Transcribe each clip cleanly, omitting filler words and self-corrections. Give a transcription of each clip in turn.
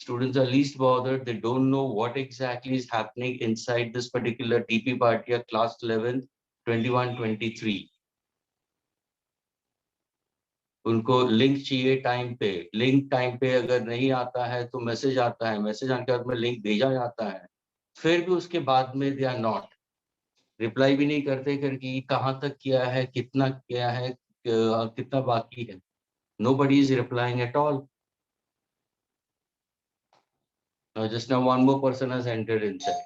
Students are least bothered. They don't know what exactly is happening inside this particular TP Bhatia class 11, 21, 23. उनको link चाहिए time पे, link time पे अगर नहीं आता है तो मैसेज आता है, मैसेज आने के बाद में लिंक भेजा जाता है, फिर भी उसके बाद में दे आर नॉट रिप्लाई भी नहीं करते करके कहाँ तक किया है, कितना किया है, कितना बाकी है. Nobody is replying at all. Just now one more person has entered inside.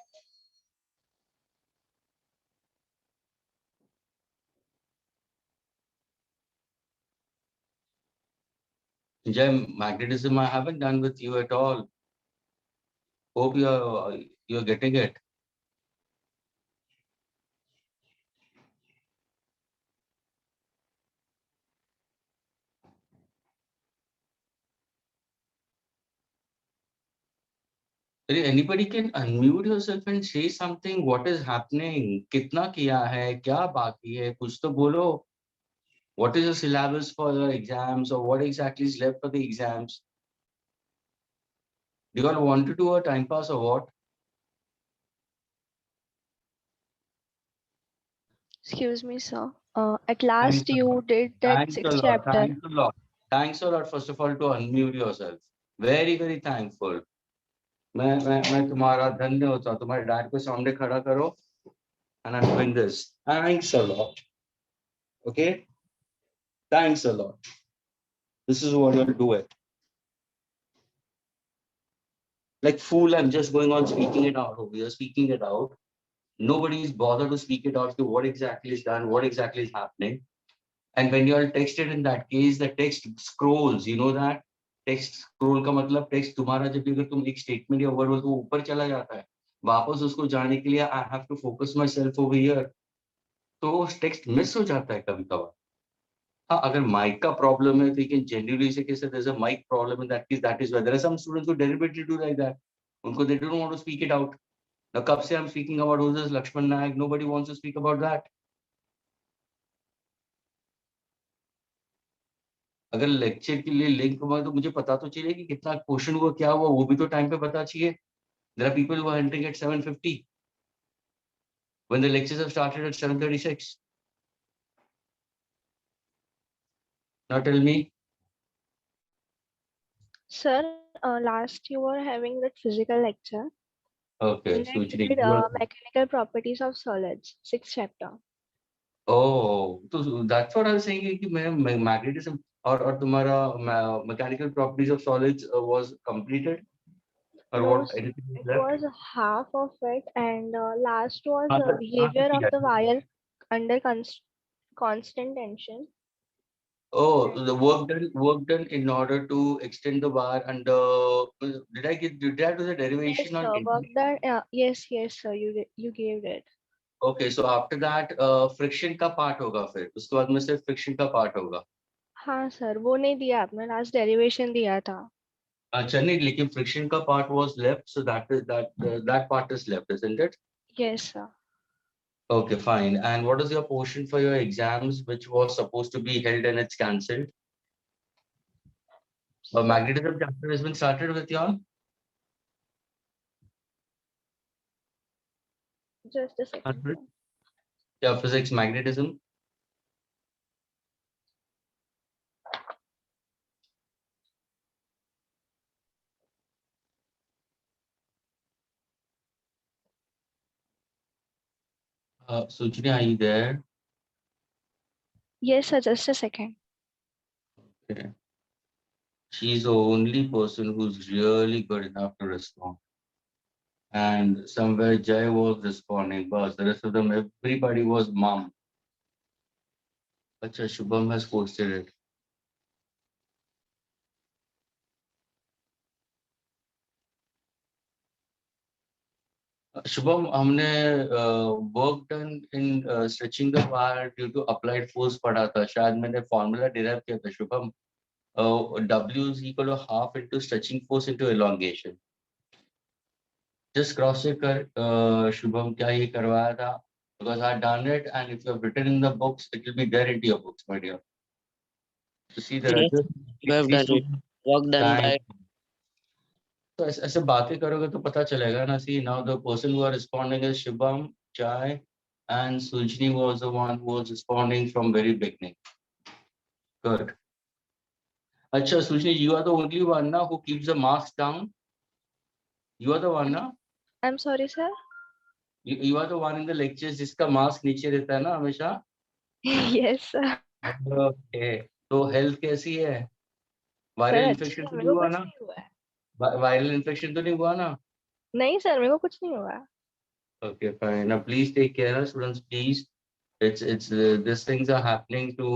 Jai, magnetism I haven't done with you at all. Hope you're getting it. Anybody can unmute yourself and say something. What is happening? कितना किया है? क्या बाकी है? कुछ तो बोलो. What is the syllabus for the exams, or what exactly is left for the exams? Do you all want to do a time pass or what? Excuse me, sir. At last you did that Thanks a sixth lot. chapter. Thanks a lot. Thanks a lot, first of all, to unmute yourself. Very, very thankful. मैं तुम्हारा धन्य होता हूँ. तुम्हारे dad को सामने खड़ा करो. And I'm doing this. Thanks a lot. Okay? Thanks a lot. This is what you'll do it. Like fool, I'm just going on speaking it out over here, speaking it out. Nobody is bothered to speak it out to what exactly is done, what exactly is happening. And when you are texted in that case, the text scrolls, you know that? Text scroll का मतलब text तुम्हारा जब भी अगर तुम एक statement या word तो ऊपर चला जाता है, वापस उसको जाने के लिए I have to focus my self over here, तो टेक्स्ट मिस हो जाता है कभी कभार. हाँ, अगर माइक का प्रॉब्लम है तो यू कैन जनरली से कैसे there is a mic problem in that case, that is why there are some students who deliberately do like that. उनको they don't want to speak it out. Now कब से I am speaking about who is Lakshman Nayak, nobody wants to speak about that. अगर lecture के लिए link हुआ तो मुझे पता तो चले कि कितना क्वेश्चन हुआ, क्या हुआ, वो भी तो टाइम पे पता चाहिए. There are people who are entering at 7:50 when the lectures have started at 7:36. Now tell me. Sir, last you were having that physical lecture. Okay, In that you Suchri. did mechanical properties of solids, sixth chapter. Oh, so that's what I was saying कि मैं magnetism और तुम्हारा mechanical properties of solids was completed or No, what? sir, Anything is it left? was half of it, and last was हाँ, तो कहाँ तक behavior of किया the है? wire under constant tension. Oh, And the work done in order to extend the bar and did I do the yes, derivation on sir, work integration? that. Yes, yes, sir, you gave it. Okay, so after that friction का part होगा, फिर उसके बाद में सिर्फ friction का part होगा. हाँ सर, वो नहीं दिया आपने, लास्ट डेरिवेशन दिया था. अच्छा नहीं, लेकिन friction का part was left, so that part is left, isn't it? Yes, sir. Okay, fine. And what is your portion for your exams, which was supposed to be held and it's cancelled? Sir, Magnetism chapter has been started with y'all? just a second, sir. Yeah, physics, magnetism. Suchni, are you there? Yes, sir, just a second. Okay. She's the only person who's really good enough to respond. And somewhere Jay was responding, but the rest of them, everybody was mom. Acha, Shubham has posted it. Shubham, हमने work done in stretching the bar due to applied force पढ़ा था. शायद मैंने formula derive किया था, Shubham. W is equal to half into stretching force into elongation. Just cross check कर Shubham क्या ये करवाया था, because I've done it, and if you have written in the books, it will be there into your books, my dear. You see, there are Yes, just you have done it. Work done by तो ऐसे बातें करोगे तो पता चलेगा ना. See now the person who are responding is Shubham, Jai, and Sujni was the one who was responding from very beginning. Good. Acha, Sujni, you are the only one now who keeps the mask down. You are the one ना. I'm sorry, sir. You are the one in the lectures जिसका mask नीचे रहता है ना हमेशा. Yes, sir. Okay. तो health कैसी है? सर वायरल अच्छी इन्फेक्शन है, तो मेरे नहीं को हुआ कुछ ना? नहीं हुआ है. वायरल इन्फेक्शन तो नहीं हुआ ना? नहीं सर, मेरे को कुछ नहीं हुआ है. Okay, fine. Now please take care, students. Please, it's these things are happening to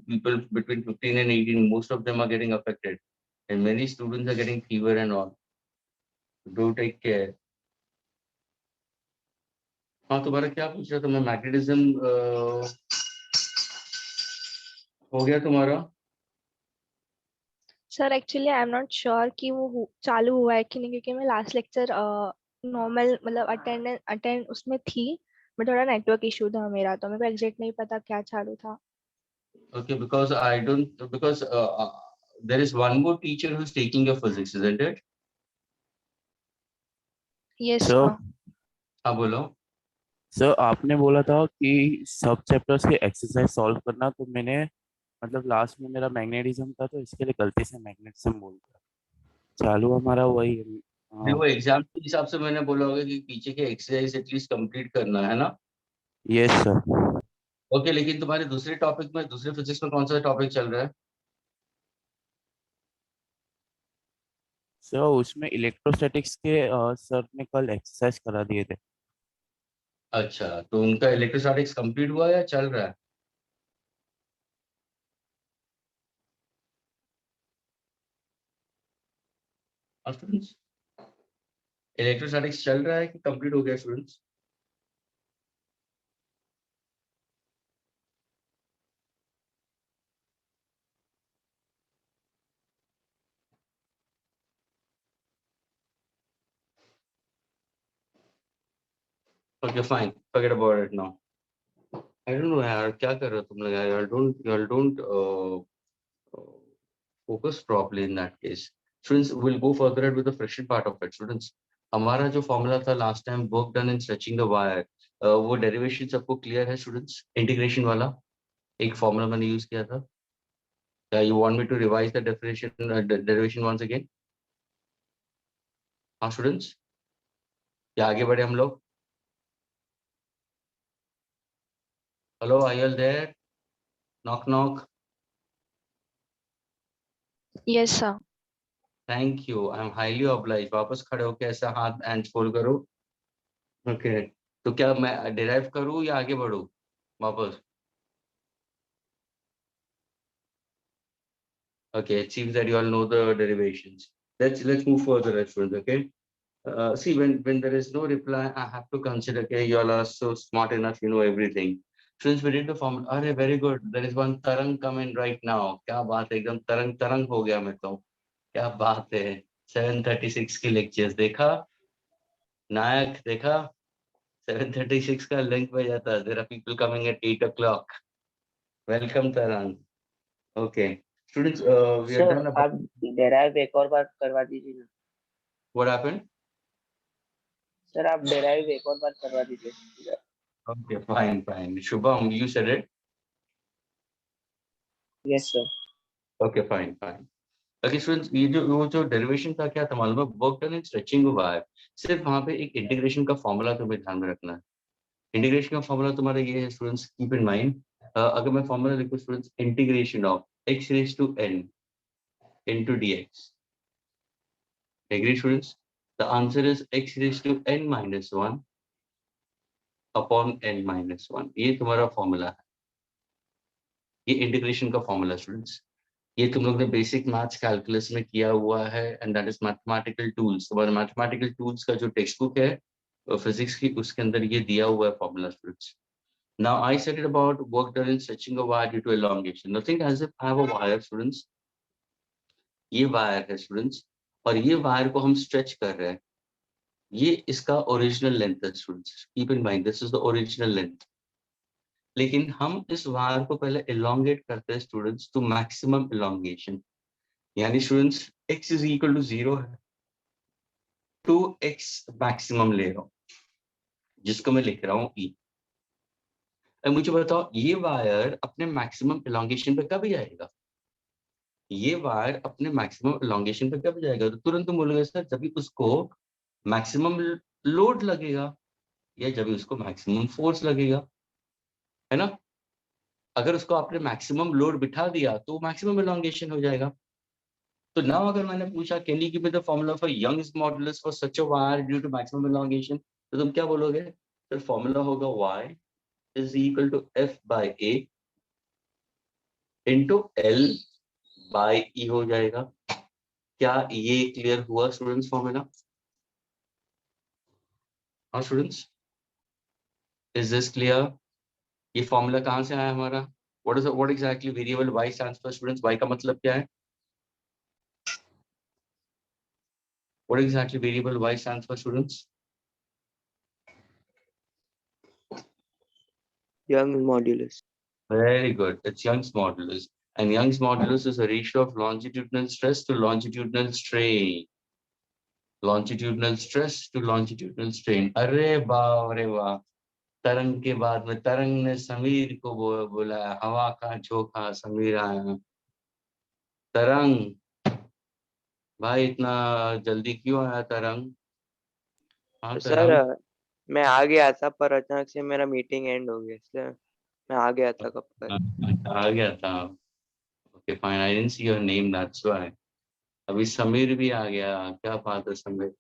people between 15 and 18. Most of them are getting affected, and many students are getting fever and all. Do take care. हाँ, तुम्हारा क्या पूछ रहा था मैं? Magnetism हो गया तुम्हारा? Sir actually I am not sure कि वो चालू हुआ है कि नहीं, क्योंकि मैं लास्ट लेक्चर नॉर्मल मतलब अटेंड उसमें थी. बट थोड़ा नेटवर्क इशू था मेरा, तो मेरे को एग्जैक्ट नहीं पता क्या चालू था. Okay, because I don't, because there is one more teacher who's taking your physics, isn't it? Yes sir sir. हाँ बोलो. सर आपने बोला था कि सब चैप्टर्स के एक्सरसाइज सॉल्व करना, तो मैंने मतलब लास्ट में मेरा मैग्नेटिज्म था तो इसके लिए गलती से मैग्नेटिज्म बोल दिया. चालू हमारा वही है. देखो एग्जाम के हिसाब से मैंने बोला होगा कि पीछे के एक्सरसाइज एटलीस्ट कंप्लीट करना है ना. Yes sir. ओके, लेकिन तुम्हारे दूसरे टॉपिक में, दूसरे फिजिक्स में कौन सा टॉपिक चल रहा है? सर उसमें इलेक्ट्रोस्टैटिक्स के सर ने कल एक्सरसाइज करा दिए थे. अच्छा, तो उनका इलेक्ट्रोस्टैटिक्स कंप्लीट हुआ या चल रहा है? स्टूडेंट्स, इलेक्ट्रोस्टैटिक्स चल रहा है कि कंप्लीट हो गया students? Okay fine, forget about it now. I don't know यार, क्या कर रहे हो तुम लोग यार? You don't focus properly in that case. Students, will go further ahead with the friction part of it. Students, हमारा जो फॉर्मूला था last time, work done in stretching the wire, वो डेरिवेशन सबको क्लियर है स्टूडेंट्स? इंटीग्रेशन वाला एक formula मैंने use किया था. क्या you want me to revise the definition derivation once again? हाँ स्टूडेंट्स, क्या आगे बढ़े हम लोग? Hello, are you all there? Knock knock. Yes sir. Thank you, I am highly oblige. वापस खड़े होकर ऐसा हाथ एंड फोल्ड करो. ओके, तो क्या मैं डिराइव करूँ या आगे बढ़ूँ वापस? Okay, it seems that you all know the derivations. Let's move further, students. Okay. See, when there is no reply, I have to consider. Okay, you all are so smart enough, you know everything. Students, we did the formula. अरे very good. There is one तरंग coming right now. क्या बात है, एकदम तरंग तरंग हो गया मैं तो. क्या बात है. 736 की lectures देखा? नायक देखा? 736 का link पे जाता. There are people coming at 8 o'clock. Welcome तरंग. Okay. Students, we are sir done about. आप डेराइव एक और बार करवा दीजिए ना. What happened? सर आप डेराइव एक और बार करवा दीजिए. Okay, fine, fine. Shubham, you said it? Yes sir. Okay, fine, fine. Okay, students, ये जो डेरिवेशन था क्या था मालूम है? Work done in stretching wire. सिर्फ वहां पे एक इंटीग्रेशन का फॉर्मूला तुम्हें ध्यान में रखना है. इंटीग्रेशन का फॉर्मूला तुम्हारा ये है स्टूडेंट्स, कीप इन माइंड. अगर मैं फॉर्मूला लिखूं students, integration of x raise to n into dx. Agree students? The answer is x raised to n minus 1 upon n minus 1. ये तुम्हारा फॉर्मूला है. ये इंटीग्रेशन का फॉर्मूला स्टूडेंट्स. ये तुम लोग ने बेसिक मैथ्स कैलकुलस में किया हुआ है, and that is mathematical tools. तुम्हारे मैथमेटिकल टूल्स का जो टेक्स्ट बुक है फिजिक्स की, उसके अंदर ये दिया हुआ है formula students. Now I said it about work done in stretching a wire due to elongation. Nothing as if I have a wire students. ये वायर है स्टूडेंट्स, और ये वायर को हम स्ट्रेच कर रहे हैं. ये इसका ओरिजिनल लेंथ है students. Keep in mind, this is the original length. लेकिन हम इस वायर को पहले एलोंगेट करते हैं स्टूडेंट्स टू मैक्सिमम एलोंगेशन. यानी students x is equal to 0 है. 2x मैक्सिमम ले रहा हूँ, जिसको मैं लिख रहा हूँ E। अब मुझे बताओ ये वायर अपने मैक्सिमम इलॉन्गेशन पे कब जाएगा? ये वायर अपने मैक्सिमम इलॉन्गेशन पे कब जाएगा? तो तुरंत तुम बोलोगे सर जब भी उसको मैक्सिमम लोड लगेगा या जब भी उसको मैक्सिमम फोर्स लगेगा, है ना? अगर उसको आपने मैक्सिमम लोड बिठा दिया तो मैक्सिमम इलॉन्गेशन हो जाएगा। तो नाउ अगर मैंने पूछा can you give me the formula for Young's modulus for such a wire due to maximum elongation, तो तुम क्या बोलोगे? सर फॉर्मूला होगा y is equal to f by a into l by e हो जाएगा। क्या ये क्लियर हुआ स्टूडेंट्स फॉर्मूला? हाँ स्टूडेंट्स, इज दिस क्लियर? ये फॉर्मूला कहाँ से आया हमारा? What exactly variable y stands for students? y का मतलब क्या है? What exactly variable y stands for students? Young's modulus. Very good. It's Young's modulus. And Young's modulus is a ratio of longitudinal stress to longitudinal strain. Longitudinal stress to longitudinal strain. अरे वाह, तरंग के बाद में तरंग ने समीर को बोला हवा का झोंका समीर आया। तरंग भाई इतना जल्दी क्यों आया तरंग? हाँ तो सर तरंग, मैं आ गया था पर अचानक से मेरा मीटिंग एंड हो गया, इसलिए मैं आ गया था कब तक। आ गया था। Okay fine, I didn't see your name that's why. अभी समीर भी आ गया, क्या बात है समीर।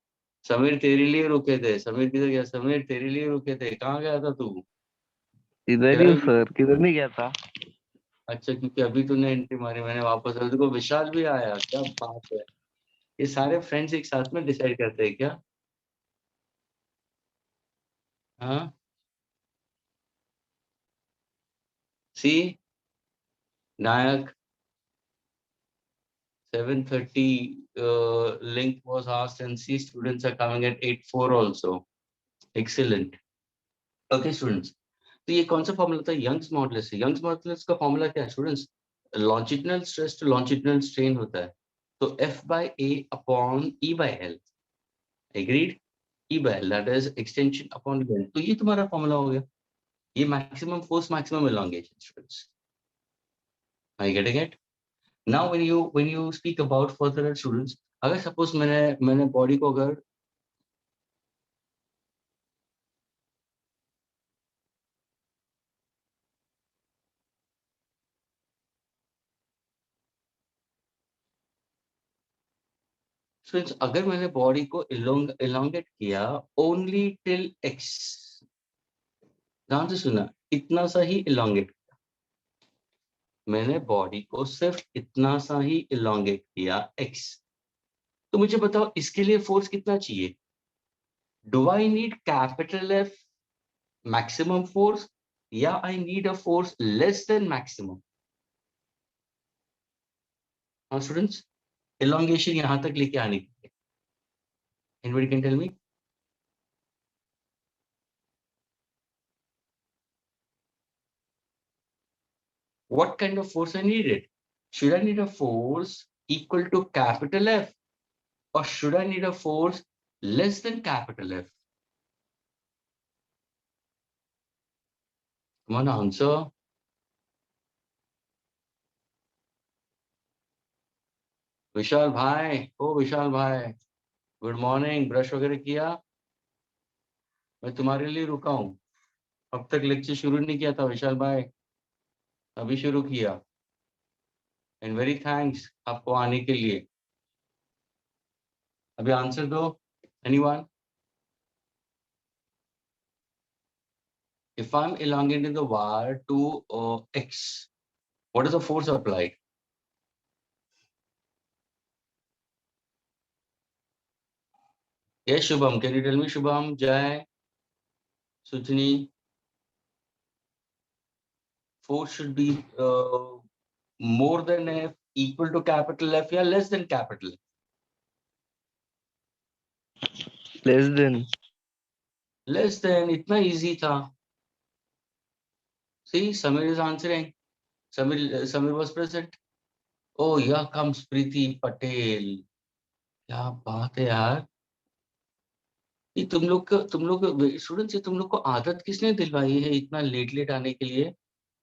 समीर तेरे लिए रुके थे, समीर किधर गया? समीर तेरे लिए रुके थे, कहाँ गया था तू? इधर ही तेरा हूँ भी सर, किधर नहीं गया था। अच्छा, क्योंकि अभी तूने एंट्री मारी मैंने वापस देखो विशाल भी आया, क्या बात है। ये सारे फ्रेंड्स एक साथ में डिसाइड करते हैं क्या? हाँ सी नायक 7:30 link was asked and see students are coming at 8:04 also. Excellent. Okay students, तो ये कौन सा फॉर्मूला था? Young's modulus. यंग्स मॉडुलस का फॉर्मूला क्या है students? Longitudinal stress to longitudinal strain होता है, तो F by A upon E by L। Agreed? E by L that is extension upon length। तो ये तुम्हारा फॉर्मूला हो गया, ये maximum force maximum elongation students. Are you getting it? Now when you speak about further students, अगर suppose मैंने body को अगर फ्रेंड्स अगर मैंने बॉडी को इलोंगेट किया ओनली टिल x, ध्यान से सुना, इतना सा ही इलोंगेट, मैंने बॉडी को सिर्फ इतना सा ही इलोंगेट किया x, तो मुझे बताओ इसके लिए फोर्स कितना चाहिए? Do I need capital F maximum force या I need a force less than maximum? हाँ स्टूडेंट्स, इलोंगेशन यहां तक लेके आने के लिए anybody can tell me? What kind of force I needed? Should I need a force equal to capital F or should I need a force less than capital F? Come on, answer. विशाल भाई, ओ विशाल भाई, good morning. Brush वगैरह किया? मैं तुम्हारे लिए रुका हूँ, अब तक लेक्चर शुरू नहीं किया था विशाल भाई, अभी शुरू किया। एंड वेरी थैंक्स आपको आने के लिए। अभी आंसर दो anyone. If I'm elongating the wire to x, what is the force applied? Yes, Shubham. Can you tell me, Shubham, Jai, Sujani? Force should be more than F, equal to capital F, या less than capital F? Less than. Less than, इतना easy था। See, Samir is answering. Samir was present. Oh, here comes Preeti Patel. क्या बात है यार, ये तुम लोग स्टूडेंट्स, तुम लोग को आदत किसने दिलवाई है इतना लेट लेट आने के लिए?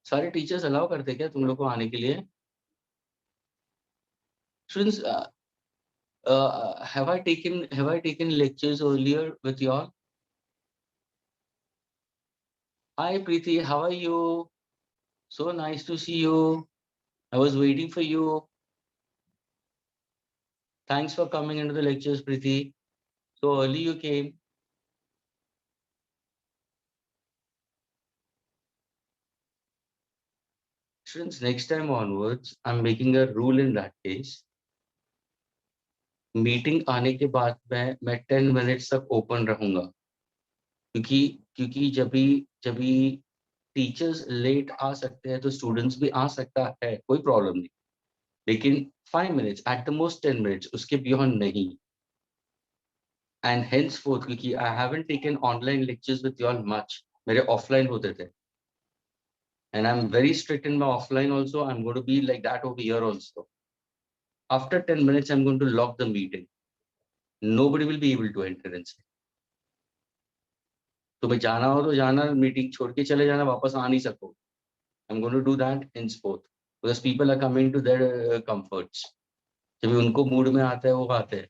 सारे टीचर्स अलाउ करते क्या तुम लोग को आने के लिए? Students, have I taken lectures earlier with you all? Hi Preeti, how are you? So nice to see you. I was waiting for you. Thanks for coming into the lectures, Preeti. So early you came. Students, next time onwards, I'm making a rule in that case. Meeting आने के बाद मैं 10 minutes तक open रहूंगा, क्योंकि जब भी teachers late आ सकते हैं तो स्टूडेंट्स भी आ सकता है, कोई प्रॉब्लम नहीं, लेकिन 5 minutes at the most, 10 minutes, उसके बियॉन्ड नहीं। एंड henceforth, क्योंकि I haven't taken online lectures with you all much, मेरे ऑफलाइन होते थे, and I'm very strict in my offline also. I'm going to be like that over here also. After 10 minutes, I'm going to lock the meeting. Nobody will be able to enter inside. तो भाई जाना हो तो जाना, meeting छोड़ के चले जाना, वापस आ नहीं सको। I'm going to do that henceforth because people are coming to their comforts. जब उनको मूड में आता है वो आते हैं।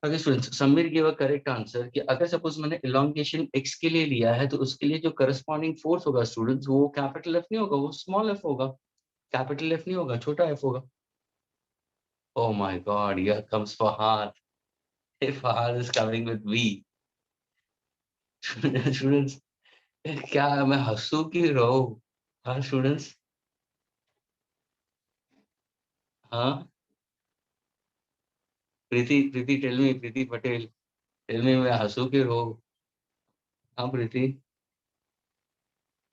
Okay, students, Samir gave a correct answer कि अगर suppose मैंने elongation x के लिए लिया है तो उसके लिए जो corresponding force होगा students, वो capital F नहीं होगा, वो small f होगा। capital F नहीं होगा, छोटा f होगा। Oh my God, here comes Fahad. Hey, Fahad is coming with me. Students, क्या मैं हंसू की रो? हाँ students, हाँ प्रीति tell me, प्रीति पटेल, tell me मैं हंसू की रो? हाँ प्रीति,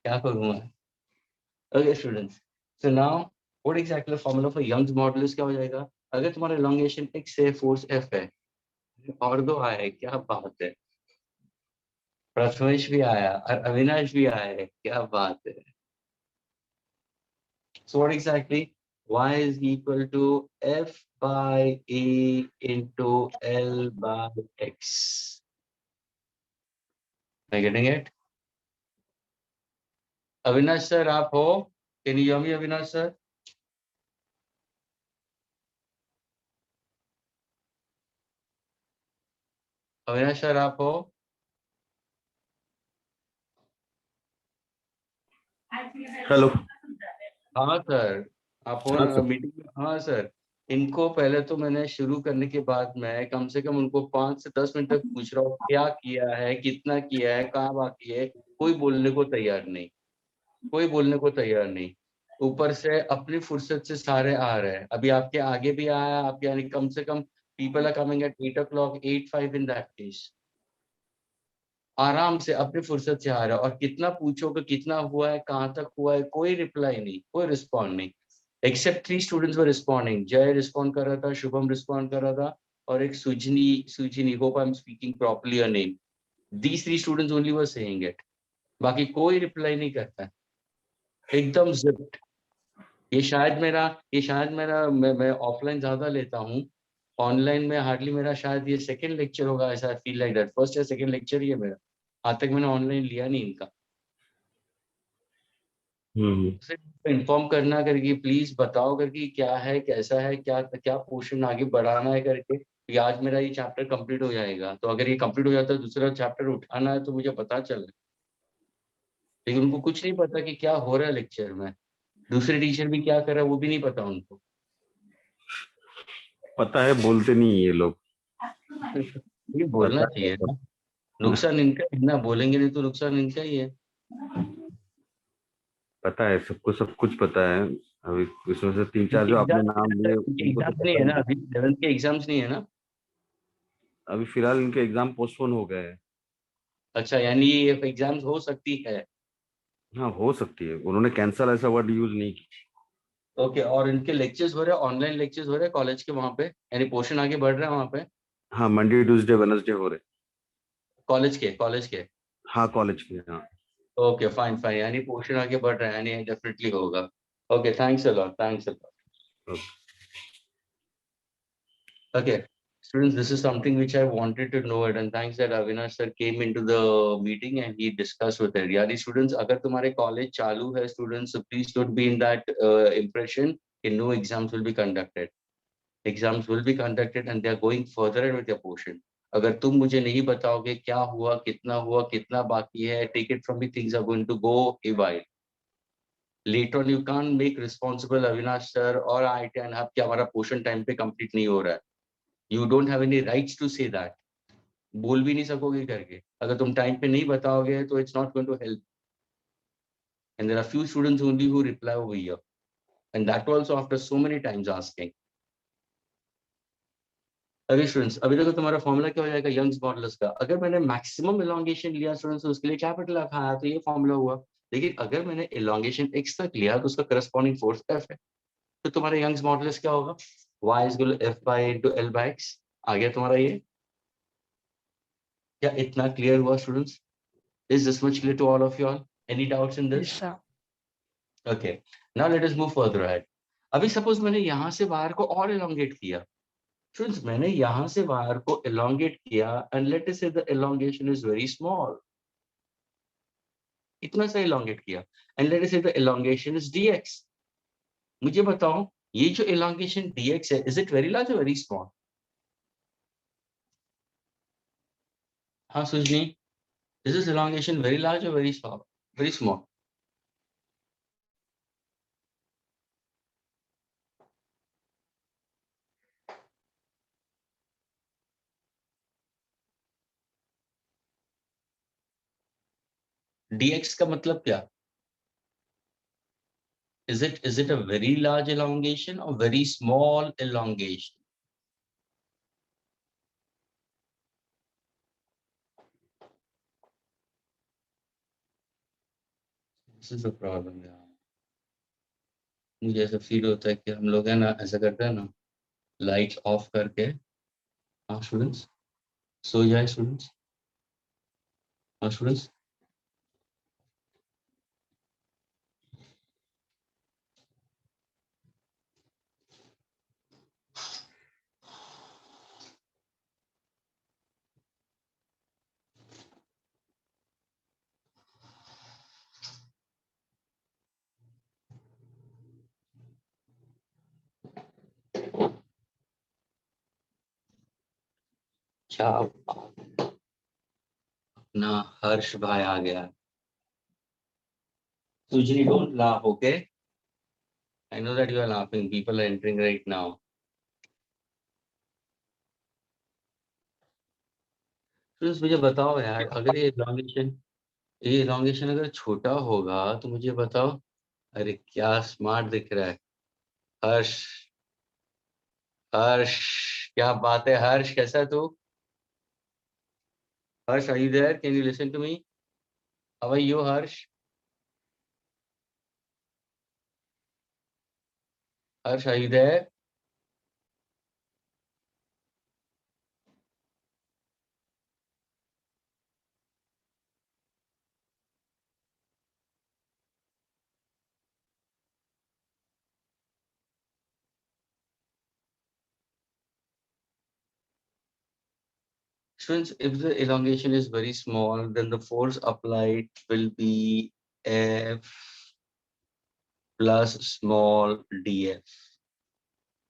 क्या करूँ मैं? Okay students, so now what exactly the formula for Young's modulus क्या हो जाएगा? अगर तुम्हारा elongation x है, force F है, और दो आए, क्या बात है? प्रथमेश भी आया और अविनाश भी आया है, क्या बात है? So what exactly? Y is equal to F by A into L by X. Am I getting it? Avinash sir, आप हो? Can you hear me, Avinash sir? Avinash sir, आप हो? हेलो। हाँ सर, आप हो हाँ ना सर। मीटिंग में? हाँ सर, इनको पहले तो मैंने शुरू करने के बाद मैं कम से कम उनको 5 से 10 मिनट तक पूछ रहा हूँ क्या किया है, कितना किया है, कहाँ बाकी है। कोई बोलने को तैयार नहीं, कोई बोलने को तैयार नहीं। ऊपर से अपनी फुर्सत से सारे आ रहे हैं। अभी आपके आगे भी आया, आप यानी कम से कम people are coming at 8 o'clock, 8:05 in that case. आराम से अपनी फुर्सत से आ रहा है, और कितना पूछोगे कितना हुआ है, कहाँ तक हुआ है, कोई रिप्लाई नहीं, कोई रिस्पॉन्ड नहीं। Except 3 students were responding. Jay respond कर रहा था, शुभम रिस्पॉन्ड कर रहा था, और एक Sujani, hope I am speaking properly your name. These 3 students only were saying it. बाकी कोई रिप्लाई नहीं करता है, एकदम जिप्ड। ये शायद मेरा मैं ऑफलाइन ज्यादा लेता हूँ, ऑनलाइन में हार्डली। मेरा शायद ये सेकंड लेक्चर होगा, ऐसा फील लाइक दैट। फर्स्ट या सेकंड लेक्चर ही है मेरा, आज तक मैंने ऑनलाइन लिया नहीं इनका। इन्फॉर्म करना करके, प्लीज बताओ करके क्या है, कैसा है, क्या क्या पोर्शन आगे बढ़ाना है करके। कि आज मेरा ये चैप्टर कंप्लीट हो जाएगा, तो अगर ये कंप्लीट हो जाता है दूसरा चैप्टर उठाना है तो मुझे पता चले। लेकिन उनको कुछ नहीं पता कि क्या हो रहा है लेक्चर में, दूसरे टीचर भी क्या कर रहा है वो भी नहीं पता उनको। पता है, बोलते नहीं ये लोग। ये बोलना पता है चाहिए ना, सब। नुकसान इनका है ना, बोलेंगे नहीं तो नुकसान इनका ही है। पता है सबको, सब कुछ पता है। अभी इसमें से 3-4 जो आपने नाम लिए इनके उनको तो एग्जाम्स नहीं पता है ना, नहीं। अभी 11th के एग्जाम्स नहीं है ना। अभी फिलहाल इनके एग्जाम पोस्टपोन हो गए हैं। अच्छा, यानी ये एग्जाम्स हो सकती है। हाँ, हो सकती है, उन्होंने कैंसल ऐसा वर्ड यूज नहीं की। ओके, और इनके लेक्चर्स हो रहे हैं, ऑनलाइन लेक्चर्स हो रहे हैं कॉलेज के वहाँ पे, यानी पोर्शन आगे बढ़ रहा है वहाँ पे? हाँ, मंडे ट्यूसडे वेडनेसडे हो रहे। कॉलेज के? हाँ, कॉलेज के, हाँ। ओके फाइन फाइन, यानी पोर्शन आगे बढ़ रहा है, यानी डेफिनेटली होगा। Okay, thanks a lot, thanks a lot. Okay. Okay, Students, this is something which I wanted to know it, and thanks that Avinash sir came into the meeting and he discussed with it. यानी students, अगर तुम्हारे college चालू है students, so please don't be in that impression that no exams will be conducted. Exams will be conducted and they are going further ahead with their portion. अगर तुम मुझे नहीं बताओगे क्या हुआ, कितना बाकी है, take it from me, things are going to go haywire. Later on, you can't make responsible Avinash sir or IIT and Hub कि हमारा portion time पे complete नहीं हो रहा है. You don't have any rights to say that. बोल भी नहीं सकोगे करके. अगर तुम time पे नहीं बताओगे तो it's not going to help. And there are few students only who reply over here. And that also after so many times asking. अरे स्टूडेंट्स, अभी देखो तुम्हारा फॉर्मूला क्या हो जाएगा यंग्स मॉडुलस का. अगर मैंने मैक्सिमम एलोंगेशन लिया स्टूडेंट्स, उसके लिए कैपिटल एफ आया तो ये फॉर्मूला हुआ. लेकिन अगर मैंने एलोंगेशन x तक लिया तो उसका करस्पॉन्डिंग फोर्स f है. तो तुम्हारा यंग्स मॉडुलस क्या होगा? y is equal to f by into l by x. आ गया तुम्हारा ये? क्या इतना क्लियर हुआ students? Is this much clear to all of you all? Any doubts in this? Yes, sir. Okay. Now let us move further ahead. अभी suppose मैंने यहाँ से बाहर को और elongate किया. Students, मैंने यहाँ से बाहर को elongate किया and let us say the elongation is very small. इतना सा elongate किया and let us say the elongation is dx. मुझे बताओ ये जो elongation dx है, is it very large or very small? हाँ Sujani, is this elongation very large or very small? Very small. dx का मतलब क्या? Is it a very large elongation or very small elongation? This is the problem यार. मुझे ऐसा feel होता है कि हम लोग है ना ऐसा करते हैं ना, लाइट्स ऑफ करके. हाँ स्टूडेंट्स, सो जाए स्टूडेंट्स. हाँ स्टूडेंट्स, क्या अपना हर्ष भाई आ गया. Sujini, don't laugh, okay? I know that you are laughing. People are entering right now. Students, मुझे बताओ यार, अगर ये elongation अगर छोटा होगा तो मुझे बताओ. अरे क्या स्मार्ट दिख रहा है हर्ष. हर्ष, क्या बात है हर्ष, कैसा है तू? हर्ष, are you there? Can you listen to me? How are you, Harsh? Harsh, are you there? Students, if the elongation is very small, then the force applied will be F plus small df,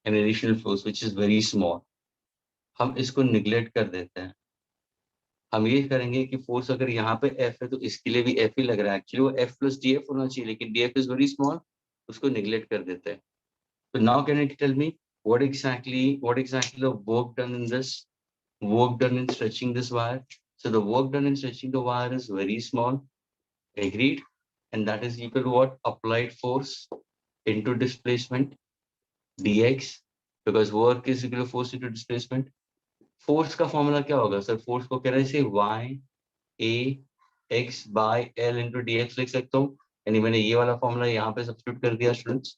an additional force which is very small. हम इसको neglect कर देते हैं. हम ये करेंगे कि force अगर यहाँ पे F है तो इसके लिए भी F ही लग रहा है. Actually वो F plus df होना चाहिए, लेकिन df is very small, उसको neglect कर देते हैं. So now can you tell me what exactly the work done in this? Work done in stretching this wire. So the work done in stretching the wire is very small. Agreed. And that is equal to what? Applied force into displacement dx, because work is equal to force into displacement. Force का formula क्या होगा sir? Force को कह रहे से y a x by l into dx लिख सकता हूँ. यानी मैंने ये वाला formula यहाँ पे substitute कर दिया students.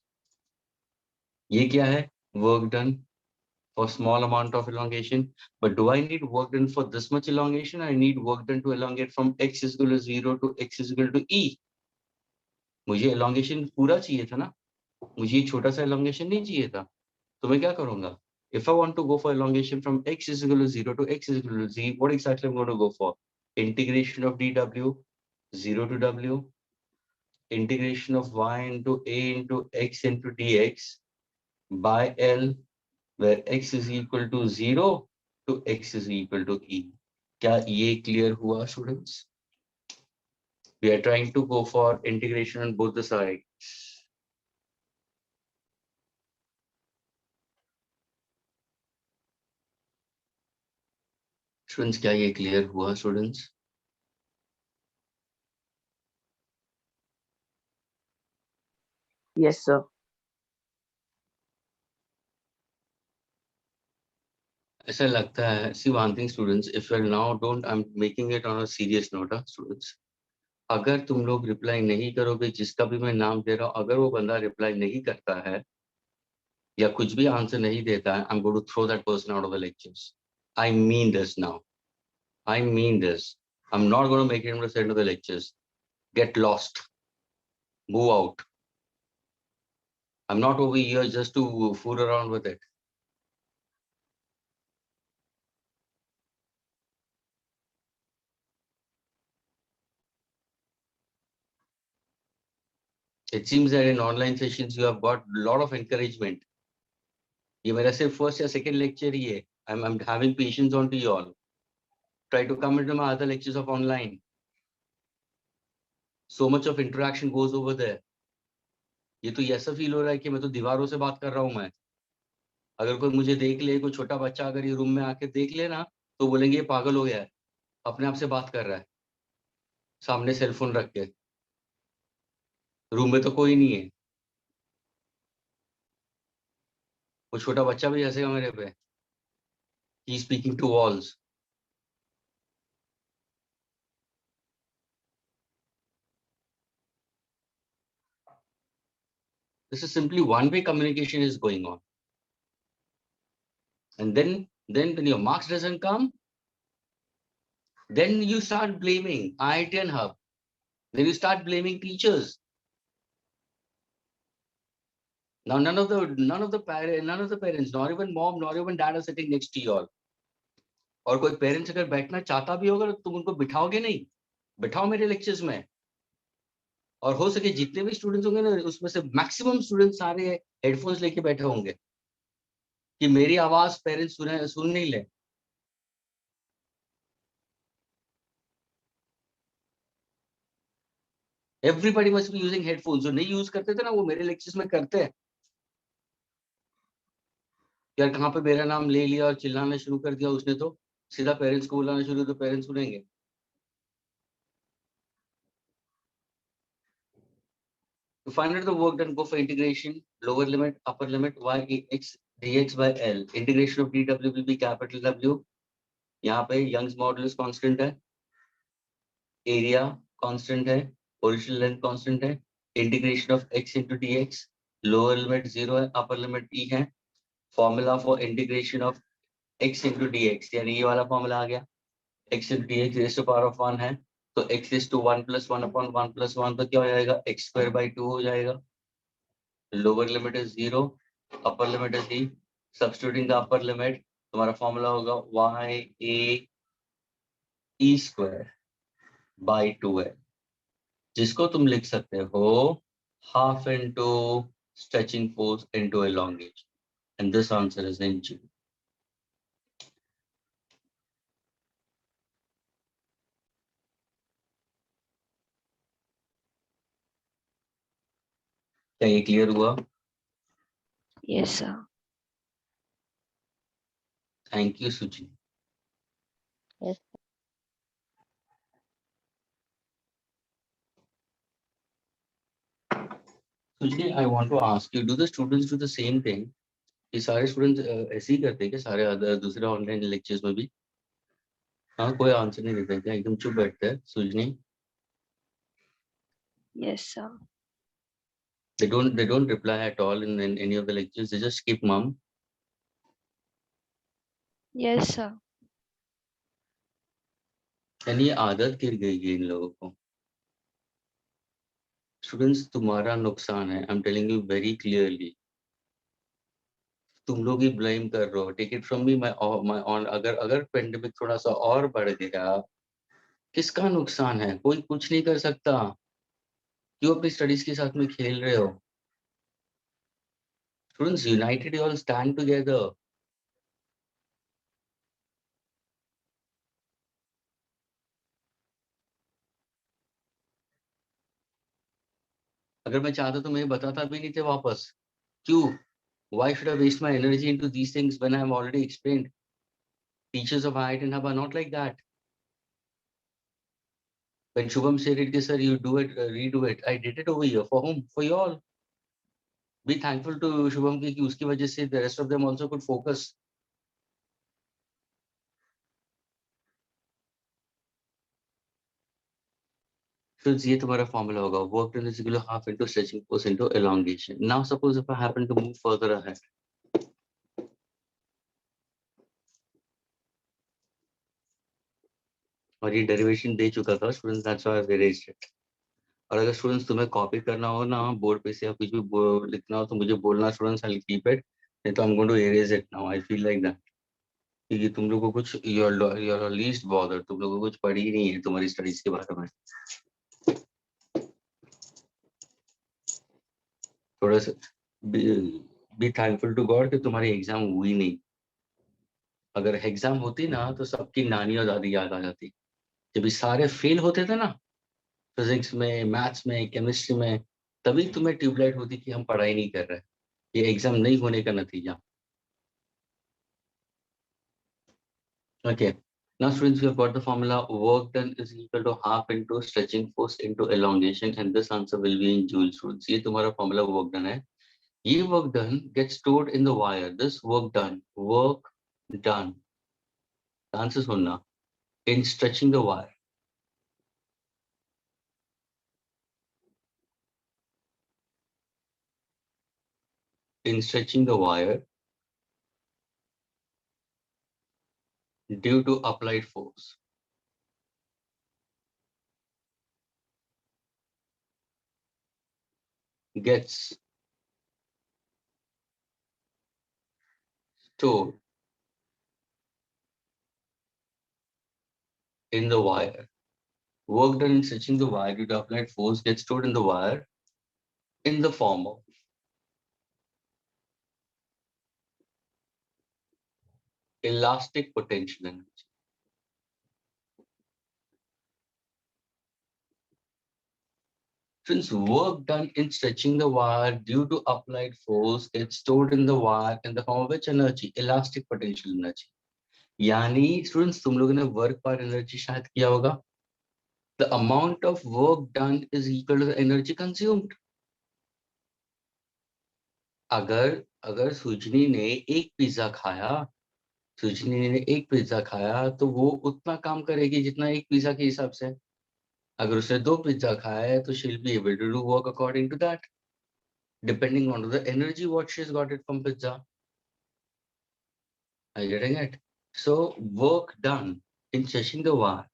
ये क्या है? Work done for small amount of elongation. But do I need work done for this much elongation? I need work done to elongate from x is equal to 0 to x is equal to e. मुझे elongation पूरा चाहिए था ना, मुझे ये छोटा सा elongation नहीं चाहिए था. तो मैं क्या करूंगा? If I want to go for elongation from x is equal to 0 to x is equal to z, what exactly I'm going to go for? Integration of dw, 0 to w, integration of y into a into x into dx by L, where x is equal to 0 to x is equal to e. क्या ये clear हुआ students? We are trying to go for integration on both the sides. Students, क्या ये clear हुआ students? Yes, sir. ऐसा लगता है, see one thing students, if you now don't, I'm making it on a serious note, students. अगर तुम लोग reply नहीं करोगे, जिसका भी मैं नाम दे रहा हूँ, अगर वो बंदा रिप्लाई नहीं करता है या कुछ भी आंसर नहीं देता है, I'm going to throw that person out of the lectures. I mean this now. I mean this. I'm not going to make him to send to the lectures. Get lost. Move out. I'm not over here just to fool around with it. It seems that in online sessions you have got a lot of encouragement. ये मेरा सिर्फ first या second lecture ही है. I'm having patience on to you all. Try to come into my other lectures of online. So much of interaction goes over there. ये तो ऐसा feel हो रहा है कि मैं तो दीवारों से बात कर रहा हूँ मैं. अगर कोई मुझे देख ले, कोई छोटा बच्चा अगर ये रूम में आके देख ले ना, तो बोलेंगे ये पागल हो गया है, अपने आप से बात कर रहा है, सामने सेलफोन रख के. रूम में तो कोई नहीं है. वो छोटा बच्चा भी हंसेगा मेरे पे. He is speaking to walls. This is simply one-way communication is going on. And then when your marks doesn't come, then you start blaming IIT and Hub. Then you start blaming teachers. Now none of the parents, not even mom, not even dad are sitting next to you all. और कोई parents अगर बैठना चाहता भी होगा तो तुम उनको बिठाओगे नहीं. बिठाओ मेरे लेक्चर्स में. और हो सके जितने भी स्टूडेंट्स होंगे ना, उसमें से मैक्सिमम स्टूडेंट्स सारे हेडफोन्स लेके बैठे होंगे कि मेरी आवाज पेरेंट्स सुन नहीं ले. Everybody must be using headphones. जो नहीं यूज करते थे ना, वो मेरे लेक्चर्स में करते हैं. यार कहाँ पे मेरा नाम ले लिया और चिल्लाना शुरू कर दिया उसने, तो सीधा पेरेंट्स को बुलाना शुरू, तो पेरेंट्स सुनेंगे. To find out the work done, go for integration, lower limit, upper limit, y x dx by L. Integration of dw will be capital W. यहाँ पे Young's modulus constant है, area constant है, original length constant है. Integration of x into dx, lower limit 0 है, upper limit e है. Formula for integration of x into dx, यानी ये वाला फॉर्मूला आ गया. x into dx raised to power of 1 है, तो x raised to 1 plus 1 upon 1 plus 1 तो क्या हो जाएगा, x square by 2 हो जाएगा. Lower limit is 0, upper limit is e. Substituting the upper limit, तुम्हारा फॉर्मूला होगा y a e square by 2 है, जिसको तुम लिख सकते हो half into stretching force into elongation, and this answer is in G. क्या ये क्लियर हुआ? Yes, sir. थैंक यू सुची. Yes. Suji, I want to ask you, do the students do the same thing? ये सारे students ऐसे ही करते हैं क्या सारे दूसरे ऑनलाइन लेक्चर्स में भी? हाँ, कोई आंसर नहीं देता क्या? एकदम चुप बैठते हैं. Sujani, Yes, sir. they don't reply at all in any of the lectures. They just skip mum. Yes, sir. यानी ये आदत गिर गई है इन लोगों को. स्टूडेंट्स, तुम्हारा नुकसान है. I am telling you very clearly. तुम लोग ही ब्लेम कर रहे हो, take it from me, my own. अगर पेंडेमिक थोड़ा सा और बढ़ गया, किसका नुकसान है? कोई कुछ नहीं कर सकता। क्यों अपनी स्टडीज के साथ में खेल रहे हो? Students, United you all stand together. अगर मैं चाहता तो मैं बताता भी नहीं थे वापस। क्यों? Why should I waste my energy into these things when I've already explained? Teachers of IIT and Hub are not like that. When Shubham said it, sir, you do it, redo it. I did it over here. For whom? For you all. Be thankful to Shubham ki uski wajah se the rest of them also could focus. So ये तुम्हारा formula होगा. Work done is equal to half into stretching force into elongation. Now suppose if I happen to move further ahead. और ये derivation दे चुका था students, that's why I erased it. और अगर students तुम्हें कॉपी करना हो ना बोर्ड पे से या कुछ भी लिखना हो तो मुझे बोलना students, I will keep it, नहीं तो I am going to erase it now. I feel like that, क्योंकि तुम लोगों को कुछ यू आर लीस्ट बॉदर, तुम लोगों को कुछ पढ़ी ही नहीं है तुम्हारी स्टडीज के बारे में। थोड़ा सा बी थैंकफुल टू गॉड कि तुम्हारी एग्जाम हुई नहीं। अगर एग्जाम होती ना तो सबकी नानी और दादी याद आ जाती। जब ये सारे फेल होते थे ना फिजिक्स में, मैथ्स में, केमिस्ट्री में, तभी तुम्हें ट्यूबलाइट होती कि हम पढ़ाई नहीं कर रहे। ये एग्जाम नहीं होने का नतीजा। Okay. Now, students, we have got the formula. Work done is equal to half into stretching force into elongation, and this answer will be in joules. Students, ये तुम्हारा formula work done है. ये work done gets stored in the wire. This work done. The answer is सुनना. In stretching the wire. In stretching the wire due to applied force. Gets stored in the wire. Work done in stretching the wire due to applied force gets stored in the wire in the form of elastic potential energy. Since work done in stretching the wire due to applied force gets stored in the wire in the form of which energy? Elastic potential energy. यानी students तुम लोगों ने work पर energy शायद किया होगा. The amount of work done is equal to the energy consumed. अगर सुजनी ने एक पिज्जा खाया तो वो उतना काम करेगी जितना एक पिज्जा के हिसाब से. अगर उसने 2 पिज्जा खाया है तो she'll be able to do work according to that, depending on the energy what she's got it from pizza. Are you getting it? So work done in stretching the wire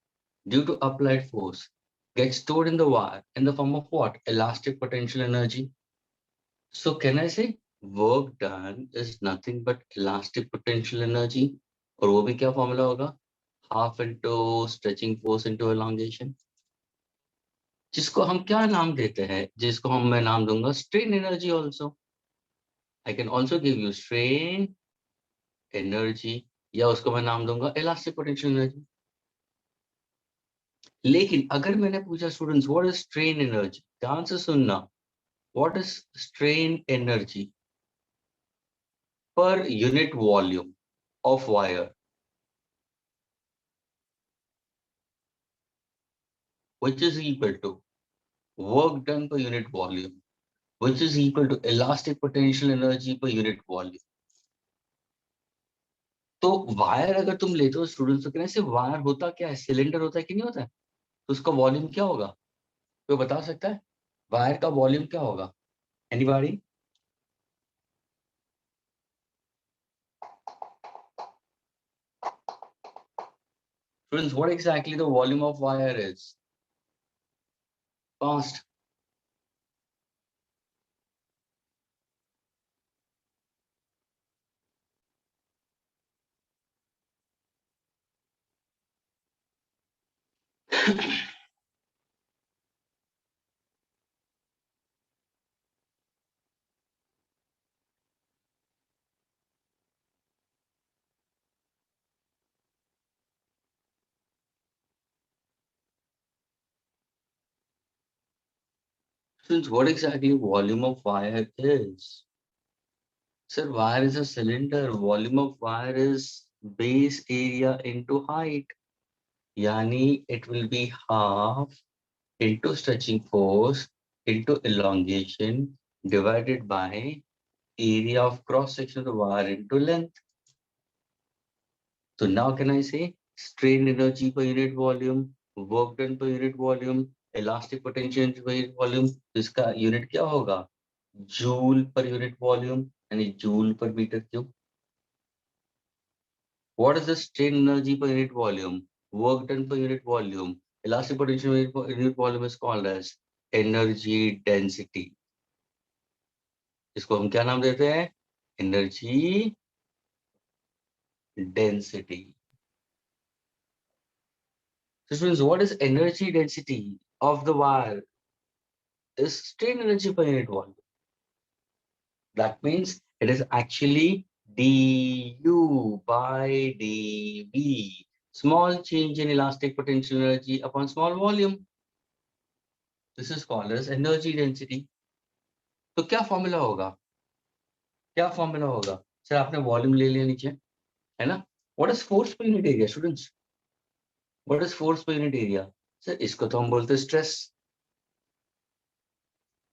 due to applied force gets stored in the wire in the form of what? Elastic potential energy. So can I say work done is nothing but elastic potential energy? और वो भी क्या formula होगा? Half into stretching force into elongation. जिसको हम क्या नाम देते हैं? जिसको मैं नाम दूंगा strain energy also. I can also give you strain energy या उसको मैं नाम दूंगा elastic potential energy. लेकिन अगर मैंने पूछा students what is strain energy, ध्यान से सुनना, what is strain energy per unit volume of wire which is equal to work done per unit volume which is equal to elastic potential energy per unit volume. तो wire अगर तुम लेते हो students तो कहने से वायर होता क्या है? सिलेंडर होता है कि नहीं होता है? तो उसका वॉल्यूम क्या होगा? कोई बता सकता है वायर का वॉल्यूम क्या होगा? Anybody? Students, what exactly the volume of wire is? Fast. Since what exactly volume of wire is? Sir, wire is a cylinder. Volume of wire is base area into height. Yani it will be half into stretching force into elongation divided by area of cross section of the wire into length. So now can I say strain energy per unit volume, work done per unit volume, elastic potential per unit volume. तो इसका unit क्या होगा? Joule per unit volume यानी joule per meter cube. What is the strain energy per unit volume? Work done per unit volume. Elastic potential per unit volume is called as energy density. इसको हम क्या नाम देते हैं? Energy density. This means what is energy density of the wire is strain energy per unit volume. That means it is actually du by dv. Small change in elastic potential energy upon small volume. This is called as energy density. तो क्या formula होगा? क्या formula होगा? Sir आपने volume ले लिया नीचे, है ना? What is force per unit area, students? What is force per unit area? Sir इसको तो हम बोलते हैं stress.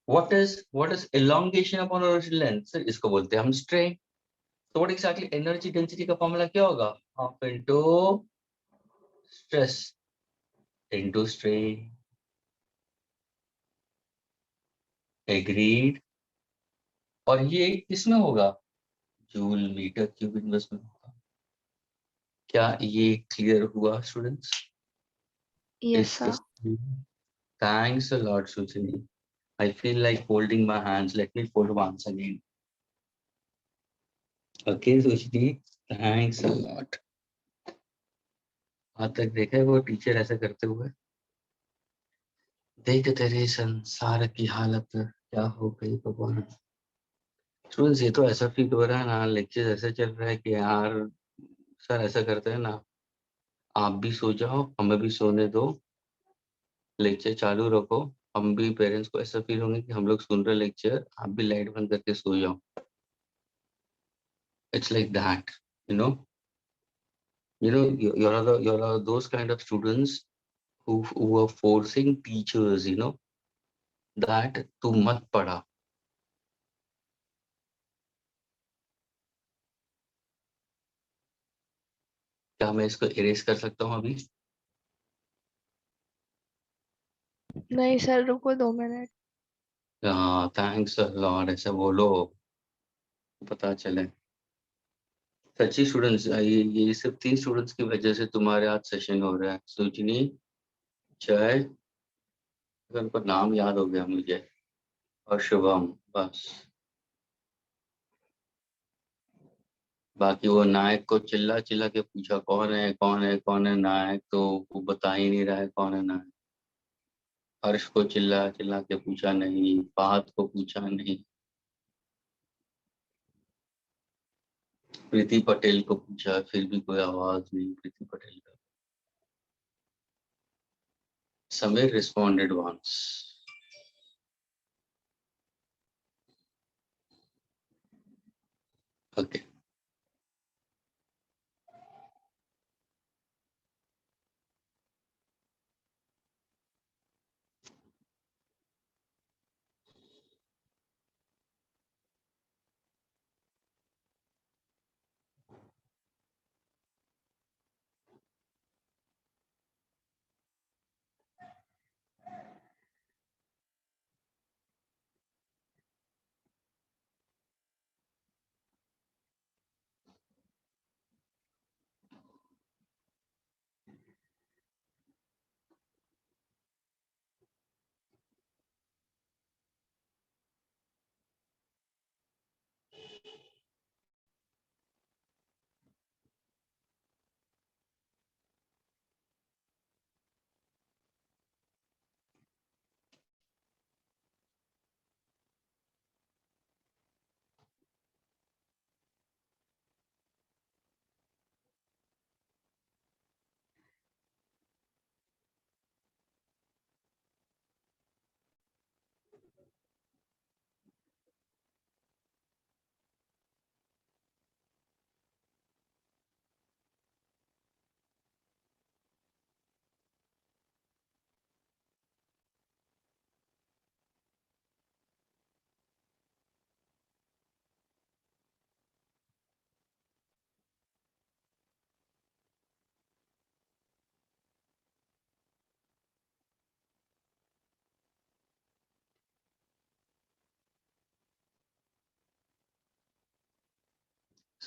What is elongation upon original length? Sir इसको बोलते हैं हम strain. So what exactly energy density का फॉर्मूला क्या होगा? Half into stress into strain. Agreed. और ये किसमें होगा? जूल मीटर क्यूब इनवर्स में होगा. क्या ये क्लियर हुआ students? Yes, sir. Thanks a lot, Suchini. I feel like holding my hands. Let me fold once again. Okay, Suchini, thanks a lot. आज तक देखा है वो टीचर ऐसा करते हुए? देख तेरे संसार की हालत क्या हो गई भगवान. स्टूडेंट्स ये तो ऐसा फील हो रहा है ना, लेक्चर ऐसा चल रहा है कि यार सर ऐसा करते हैं ना, आप भी सो जाओ, हमें भी सोने दो, लेक्चर चालू रखो. हम भी पेरेंट्स को ऐसा फील होंगे कि हम लोग सुन रहे लेक्चर, आप भी लाइट बंद करके सो जाओ. It's like that, you know. You're those kind of students who are forcing teachers, you know, that तू मत पढ़ा. क्या मैं इसको इरेज कर सकता हूँ अभी? नहीं सर, रुको 2 मिनट. हाँ, थैंक्स अ लॉट. ऐसा बोलो, पता चले. सच्ची स्टूडेंट्स, ये सिर्फ 3 स्टूडेंट्स की वजह से तुम्हारे आज सेशन हो रहा है. सुजनी, जय, उनका नाम याद हो गया मुझे, और शुभम, बस. बाकी वो नायक को चिल्ला चिल्ला के पूछा कौन है कौन है कौन है नायक, तो वो बता ही नहीं रहा है कौन है नायक. हर्ष को चिल्ला चिल्ला के पूछा नहीं, फहद को पूछा नहीं, प्रीति पटेल को पूछा, फिर भी कोई आवाज नहीं प्रीति पटेल का. Sameer responded once. Okay.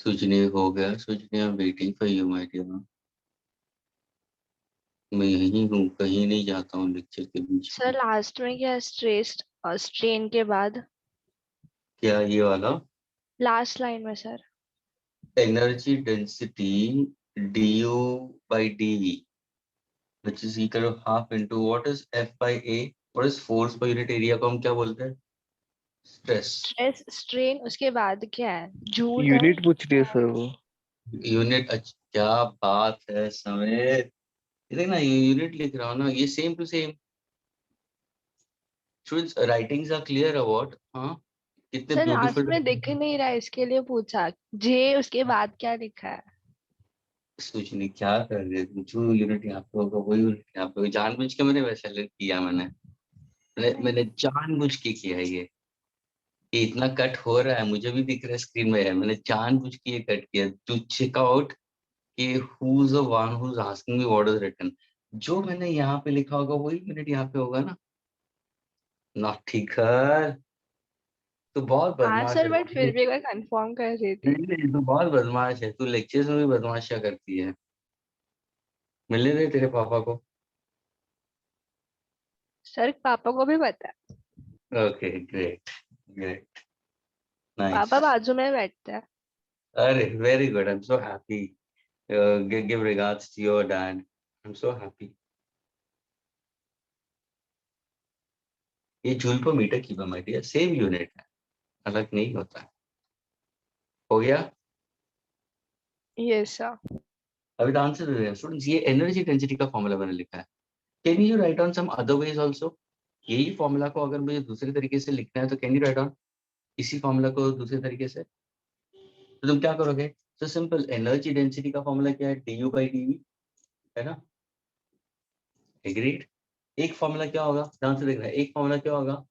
Sujani हो गया, Sujani I am waiting for you my dear. मैं यहीं हूँ, कहीं नहीं जाता हूँ लेक्चर के बीच सर में। लास्ट में क्या स्ट्रेस स्ट्रेन के बाद क्या ये वाला? लास्ट लाइन में sir energy density du by dv which is equal to half into what is F by A, what is force per unit area को हम क्या बोलते हैं? स्ट्रेस। स्ट्रेस स्ट्रेन उसके बाद क्या है जूल है यूनिट पूछ रही है सर वो। यूनिट। अच्छा क्या बात है समीर, ये देख ना, ये यूनिट लिख रहा हूँ ना, ये same to same. Students writings are clear about, हाँ कितने सर लास्ट ब्यूटीफुल। में दिख नहीं रहा है इसके लिए पूछा जे उसके बाद क्या लिखा है कुछ नहीं, क्या कर रहे थे, जो यूनिट यहाँ पे होगा वही यूनिट यहाँ पे होगा। जानबूझ के मैंने वैसा किया, मैंने जानबूझ के किया है ये इतना कट हो रहा है, मुझे भी दिख रहा है स्क्रीन में, मैंने जानबूझ के ये कट किया टू चेक आउट कि who is the one who is asking me what is written. जो मैंने यहाँ पे लिखा होगा वही यूनिट यहाँ पे होगा ना। नॉट ठीक है, तो बहुत हाँ बदमाश सर है। बट फिर भी मैं कंफर्म कर रही थी नहीं, नहीं, तू बहुत बदमाश है, तू लेक्चर्स में भी बदमाशियां करती है। मिलने दे तेरे पापा को। सर पापा को भी पता है ओके ग्रेट, ग्रेट, नाइस। पापा बाजू में बैठते हैं अरे very good, I am so happy. Give regards to your dad, I am so happy. ये जूल पर मीटर की माय डियर सेम यूनिट है, अलग नहीं होता है। हो गया? यस सर अभी तो आंसर दे रहे हैं स्टूडेंट्स। ये एनर्जी डेंसिटी का फॉर्मूला मैंने लिखा है। Can you write on some other ways also? यही फॉर्मूला को अगर मुझे दूसरे तरीके से लिखना है तो कैन यू राइट ऑन इसी फॉर्मूला को दूसरे तरीके से? तो तुम क्या करोगे? तो सिंपल, एनर्जी डेंसिटी का फॉर्मूला क्या है? du by dv, है ना? एग्रीड। एक फॉर्मूला क्या होगा, ध्यान से देख रहा है, एक फॉर्मूला क्या होगा?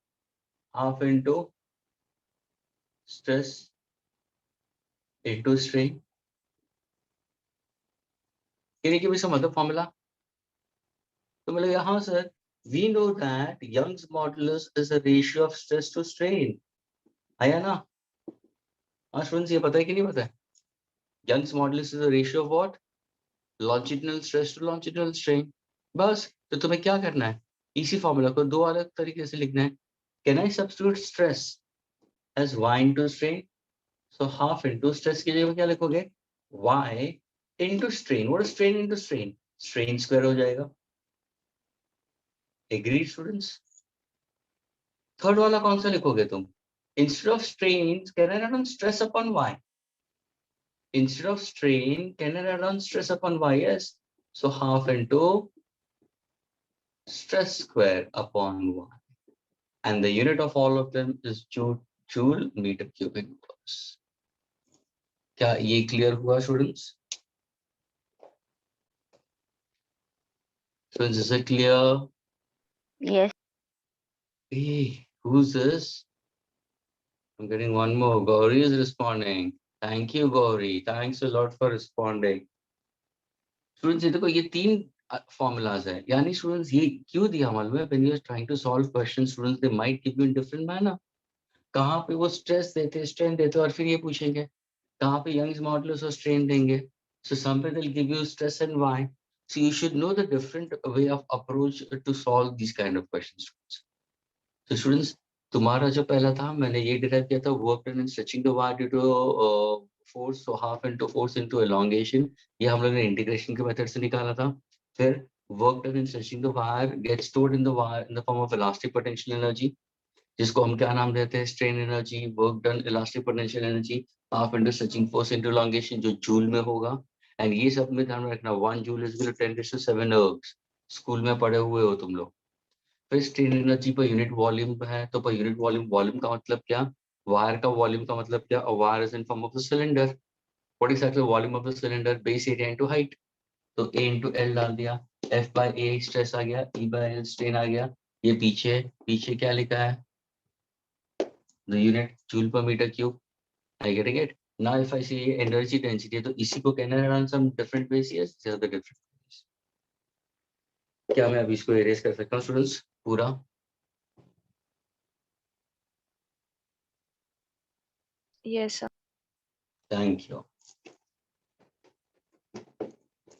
Half into stress into strain. Can you give me some other formula? तो मतलब हाँ sir, we know that Young's modulus is a ratio of stress to strain, आया ना? हाँ स्टूडेंट्स, ये पता है कि नहीं पता है? Young's modulus is a ratio of what? Longitudinal stress to longitudinal strain। बस, तो तुम्हें क्या करना है? इसी फॉर्मूला को दो अलग तरीके से लिखना है। Can I substitute stress as y into strain? So half into stress की जगह क्या लिखोगे? Y into strain। What is strain into strain? Strain square हो जाएगा। Agreed students? थर्ड वाला कौन सा लिखोगे तुम? Instead of strain, can I write on stress upon y? Instead of strain, can I write on stress upon y? Yes. So half into stress square upon y. And the unit of all of them is joule meter cubic inverse. क्या ये clear हुआ students? Students, is it clear? Yes. Hey, who's this? I'm getting one more. Gauri is responding. Thank you, Gauri. Thanks a lot for responding. Students, ये देखो, ये तीन formulas है, यानी students ये क्यों दिया मालूम है? When you are trying to solve questions, students they might give you in different manner. कहाँ पे वो stress देते, strain देते, और फिर ये पूछेंगे कहाँ पे Young's modulus और strain देंगे. So somewhere they'll give you stress and y. So you should know the different way of approach to solve these kind of questions. So students, तुम्हारा जो पहला था, मैंने ये डिराइव किया था, work done in stretching the wire due to force, so half into force into elongation, ये हम लोग ने इंटीग्रेशन के मेथड से निकाला था. फिर work done in stretching the wire gets stored in the wire in the form of elastic potential energy, जिसको हम क्या नाम देते हैं? Strain energy. Work done elastic potential energy half into stretching force into elongation, जो joule में होगा. And ये सब में ध्यान में रखना, 1 joule is equal to 10⁻⁷ ergs. School में पढ़े हुए हो तुम लोग. फिर strain energy per unit volume है, तो पर यूनिट वॉल्यूम, वॉल्यूम का मतलब क्या? वायर का वॉल्यूम का मतलब क्या? Wire is in form of the cylinder. What is actually volume of the cylinder? Base area into height. तो ए इनटू एल डाल दिया, एफ बाय ए स्ट्रेस आ गया, ई बाय एल स्ट्रेन आ गया. ये पीछे पीछे क्या लिखा है? The unit joule per metre cube. I get it. Now if I say energy density, तो इसी को कहना है some different ways. Yes, there are the different ways. क्या मैं अभी इसको एरेज कर सकता हूँ स्टूडेंट्स पूरा? Yes sir Thank you.